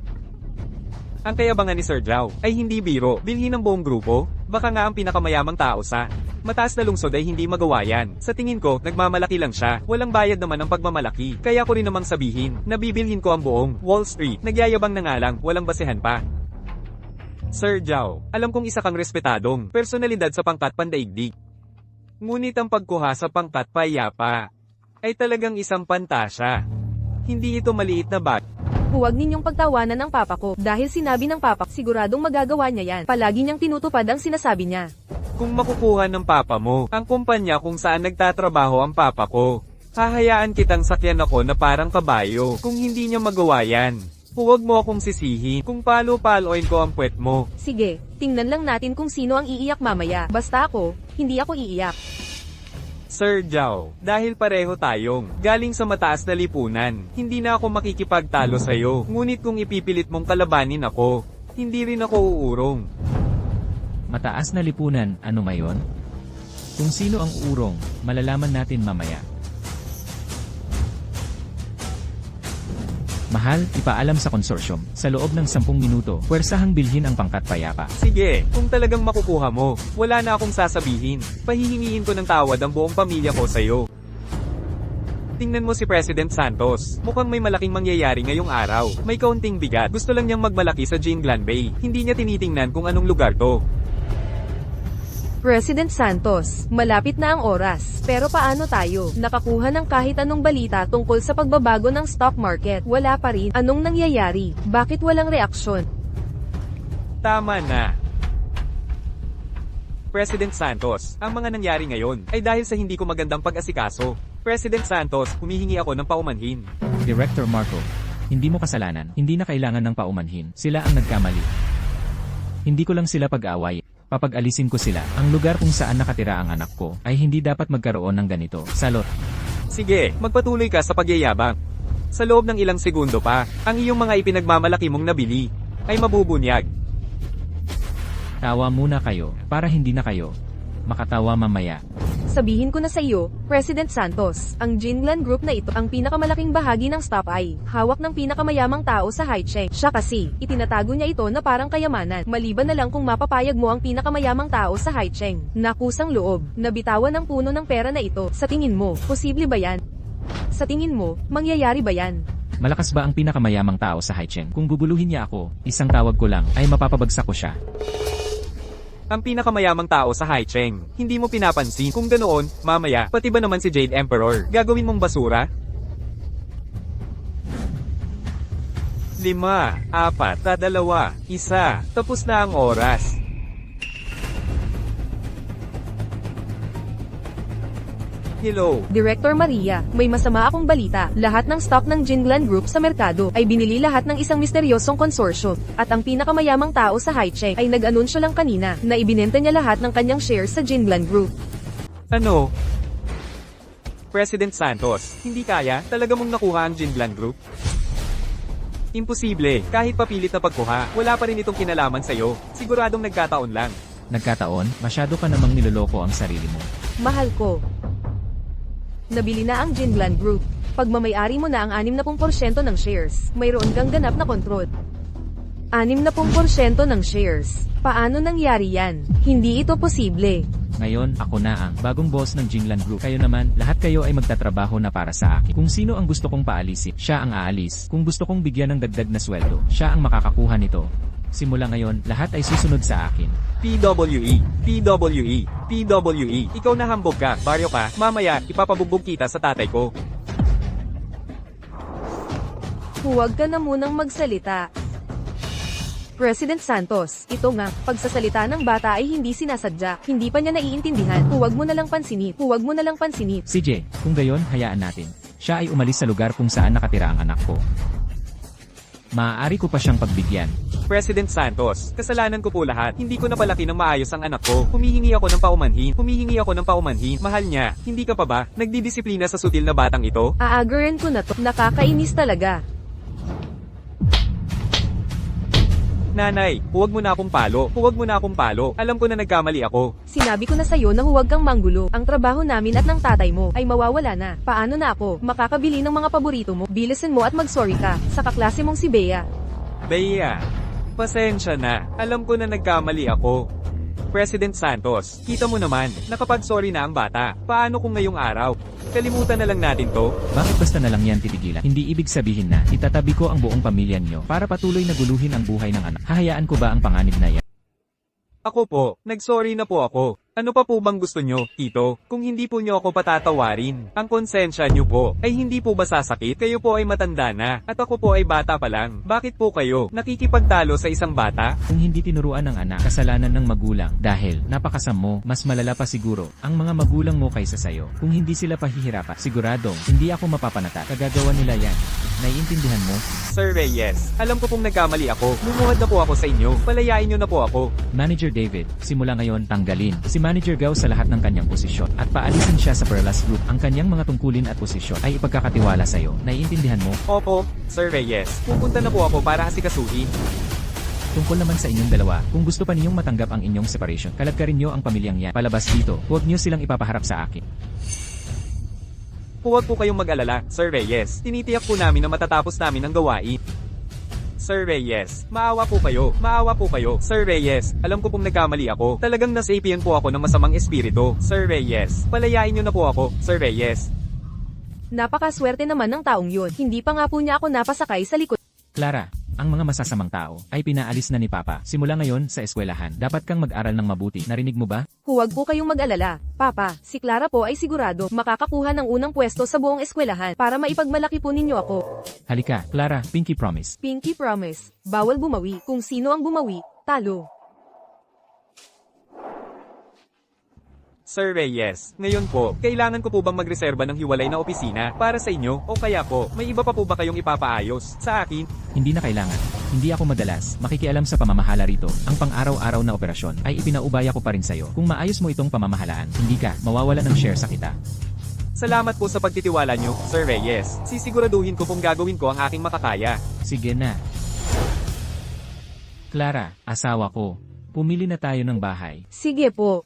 Ang kayabangan ni Sir Zhao ay hindi biro, bilhin ng buong grupo, baka nga ang pinakamayamang tao sa mataas na lungsod ay hindi magawa yan. Sa tingin ko, nagmamalaki lang siya, walang bayad naman ang pagmamalaki. Kaya ko rin namang sabihin, na bibilhin ko ang buong Wall Street, nagyayabang na nga lang, walang basehan pa. Sir Zhao, alam kong isa kang respetadong personalidad sa pangkat pandaigdig. Ngunit ang pagkuha sa pangkat payapa ay talagang isang pantasya. Hindi ito maliit na bagay. Huwag ninyong pagtawanan ang papa ko, dahil sinabi ng papa siguradong magagawa niya yan. Palagi niyang tinutupad ang sinasabi niya. Kung makukuha ng papa mo ang kumpanya kung saan nagtatrabaho ang papa ko, hahayaan kitang sakyan ako na parang kabayo. Kung hindi niya magawa yan, huwag mo akong sisihin kung palo-paloin ko ang puwet mo. Sige, tingnan lang natin kung sino ang iiyak mamaya. Basta ako, hindi ako iiyak. Sir Zhao, dahil pareho tayong galing sa mataas na lipunan, hindi na ako makikipagtalo sa'yo. Ngunit kung ipipilit mong kalabanin ako, hindi rin ako uurong. Mataas na lipunan, ano ngayon? Kung sino ang urong, malalaman natin mamaya. Mahal, ipaalam sa konsorsyum, sa loob ng 10 minuto, puwersahang bilhin ang pangkat payapa. Sige, kung talagang makukuha mo, wala na akong sasabihin. Pahihingiin ko ng tawad ang buong pamilya ko sa'yo. Tingnan mo si President Santos. Mukhang may malaking mangyayari ngayong araw. May kaunting bigat. Gusto lang niyang magmalaki sa Jinglan Bay. Hindi niya tinitingnan kung anong lugar to. President Santos, malapit na ang oras. Pero paano tayo nakakuha ng kahit anong balita tungkol sa pagbabago ng stock market? Wala pa rin. Anong nangyayari? Bakit walang reaksyon? Tama na. President Santos, ang mga nangyari ngayon ay dahil sa hindi ko magandang pag-asikaso. President Santos, humihingi ako ng paumanhin. Director Marco, hindi mo kasalanan, hindi na kailangan ng paumanhin. Sila ang nagkamali. Hindi ko lang sila pag-away. Papag-alisin ko sila. Ang lugar kung saan nakatira ang anak ko ay hindi dapat magkaroon ng ganito. Salot. Sige, magpatuloy ka sa pagyayabang. Sa loob ng ilang segundo pa, ang iyong mga ipinagmamalaki mong nabili ay mabubunyag. Tawa muna kayo, para hindi na kayo makatawa mamaya. Sabihin ko na sa iyo, President Santos, ang Jinglan Group na ito ang pinakamalaking bahagi ng stock ay hawak ng pinakamayamang tao sa Haicheng. Siya kasi, itinatago niya ito na parang kayamanan, maliban na lang kung mapapayag mo ang pinakamayamang tao sa Haicheng. Nakusang loob, nabitawan ng puno ng pera na ito. Sa tingin mo, posible ba yan? Sa tingin mo, mangyayari ba yan? Malakas ba ang pinakamayamang tao sa Haicheng? Kung guguluhin niya ako, isang tawag ko lang ay mapapabagsak ko siya. Ang pinakamayamang tao sa Haicheng. Hindi mo pinapansin. Kung ganoon, mamaya, pati ba naman si Jade Emperor? Gagawin mong basura? 5, 4, 2, 1. Tapos na ang oras. Hello. Director Maria, may masama akong balita. Lahat ng stock ng Jinglan Group sa merkado ay binili lahat ng isang misteryosong konsorsyo. At ang pinakamayamang tao sa Haicheng ay nag-anunsyo lang kanina na ibinenta niya lahat ng kanyang shares sa Jinglan Group. Ano? President Santos, hindi kaya? Talaga mong nakuha ang Jinglan Group? Imposible. Kahit papilit na pagkuha, wala pa rin itong kinalaman sa'yo. Siguradong nagkataon lang. Nagkataon, masyado ka namang niloloko ang sarili mo. Mahal ko. Nabili na ang Jinglan Group. Pagmamayari mo na ang 60% ng shares, mayroon kang ganap na kontrol. 60% ng shares. Paano nangyari yan? Hindi ito posible. Ngayon, ako na ang bagong boss ng Jinglan Group. Kayo naman, lahat kayo ay magtatrabaho na para sa akin. Kung sino ang gusto kong paalisin, siya ang aalis. Kung gusto kong bigyan ng dagdag na sweldo, siya ang makakakuha nito. Simula ngayon, lahat ay susunod sa akin. PWE, PWE, PWE. Ikaw na hambog ka, baryo ka, mamaya, ipapabugbog kita sa tatay ko. Huwag ka na munang magsalita. President Santos, ito nga, pagsasalita ng bata ay hindi sinasadya, hindi pa niya naiintindihan. Huwag mo na lang pansinip, huwag mo na lang pansinip. CJ, kung gayon, hayaan natin. Siya ay umalis sa lugar kung saan nakatira ang anak ko. Maaari ko pa siyang pagbigyan. President Santos, kasalanan ko po lahat. Hindi ko napalaki ng maayos ang anak ko. Humihingi ako ng paumanhin. Humihingi ako ng paumanhin. Mahal niya, hindi ka pa ba? Nagdidisiplina sa sutil na batang ito? Aagarin ko na to, nakakainis talaga. Nanay, huwag mo na akong palo. Huwag mo na akong palo. Alam ko na nagkamali ako. Sinabi ko na sa'yo na huwag kang manggulo. Ang trabaho namin at ng tatay mo ay mawawala na. Paano na ako? Makakabili ng mga paborito mo. Bilisan mo at mag-sorry ka. Sa kaklase mong si Bea. Bea, pasensya na. Alam ko na nagkamali ako. President Santos, kita mo naman, nakapag-sorry na ang bata. Paano kung ngayong araw? Kalimutan na lang natin to? Bakit basta na lang yan titigilan? Hindi ibig sabihin na itatabi ko ang buong pamilya niyo para patuloy na guluhin ang buhay ng anak. Hahayaan ko ba ang panganib na yan? Ako po, nag-sorry na po ako. Ano pa po bang gusto nyo, Tito? Kung hindi po nyo ako patatawarin, ang konsensya nyo po, ay hindi po ba sasakit? Kayo po ay matanda na, at ako po ay bata pa lang. Bakit po kayo nakikipagtalo sa isang bata? Kung hindi tinuruan ng anak, kasalanan ng magulang. Dahil, napakasam mo, mas malala pa siguro, ang mga magulang mo kaysa sayo. Kung hindi sila pahihirapan, siguradong, hindi ako mapapanata. Kagagawa nila yan. Naiintindihan mo? Sir Reyes, alam ko pong nagkamali ako. Lumuhad na po ako sa inyo. Palayain nyo na po ako. Manager David, simula ngayon, tanggalin si Manager Gao sa lahat ng kanyang posisyon at paalisin siya sa Perlas Group. Ang kanyang mga tungkulin at posisyon ay ipagkakatiwala sa'yo. Naiintindihan mo? Opo, Sir Reyes. Pupunta na po ako para asikasuhin. Tungkol naman sa inyong dalawa, kung gusto pa ninyong matanggap ang inyong separation, kalagkarin nyo ang pamilyang yan. Palabas dito, huwag nyo silang ipapaharap sa akin. Huwag po kayong mag-alala, Sir Reyes. Tinitiyak po namin na matatapos namin ang gawain. Sir Reyes, maawa po kayo. Maawa po kayo. Sir Reyes, alam ko pong nagkamali ako. Talagang nasapian po ako ng masamang espiritu. Sir Reyes, palayain nyo na po ako, Sir Reyes. Napakaswerte naman ng taong yun. Hindi pa nga po niya ako napasakay sa likod. Clara, ang mga masasamang tao ay pinaalis na ni Papa. Simula ngayon sa eskwelahan, dapat kang mag-aral ng mabuti. Narinig mo ba? Huwag po kayong mag-alala. Papa, si Clara po ay sigurado makakakuha ng unang pwesto sa buong eskwelahan para maipagmalaki po ninyo ako. Halika, Clara, Pinky Promise. Pinky promise, bawal bumawi. Kung sino ang bumawi, talo. Sir Reyes, ngayon po, kailangan ko po bang magreserba ng hiwalay na opisina para sa inyo? O kaya po, may iba pa po ba kayong ipapaayos sa akin? Hindi na kailangan. Hindi ako madalas makikialam sa pamamahala rito. Ang pang-araw-araw na operasyon ay ipinaubaya ko pa rin sa'yo. Kung maayos mo itong pamamahalaan, hindi ka mawawala ng share sa kita. Salamat po sa pagtitiwala nyo, Sir Reyes. Sisiguraduhin ko pong gagawin ko ang aking makakaya. Sige na. Clara, asawa ko. Pumili na tayo ng bahay. Sige po.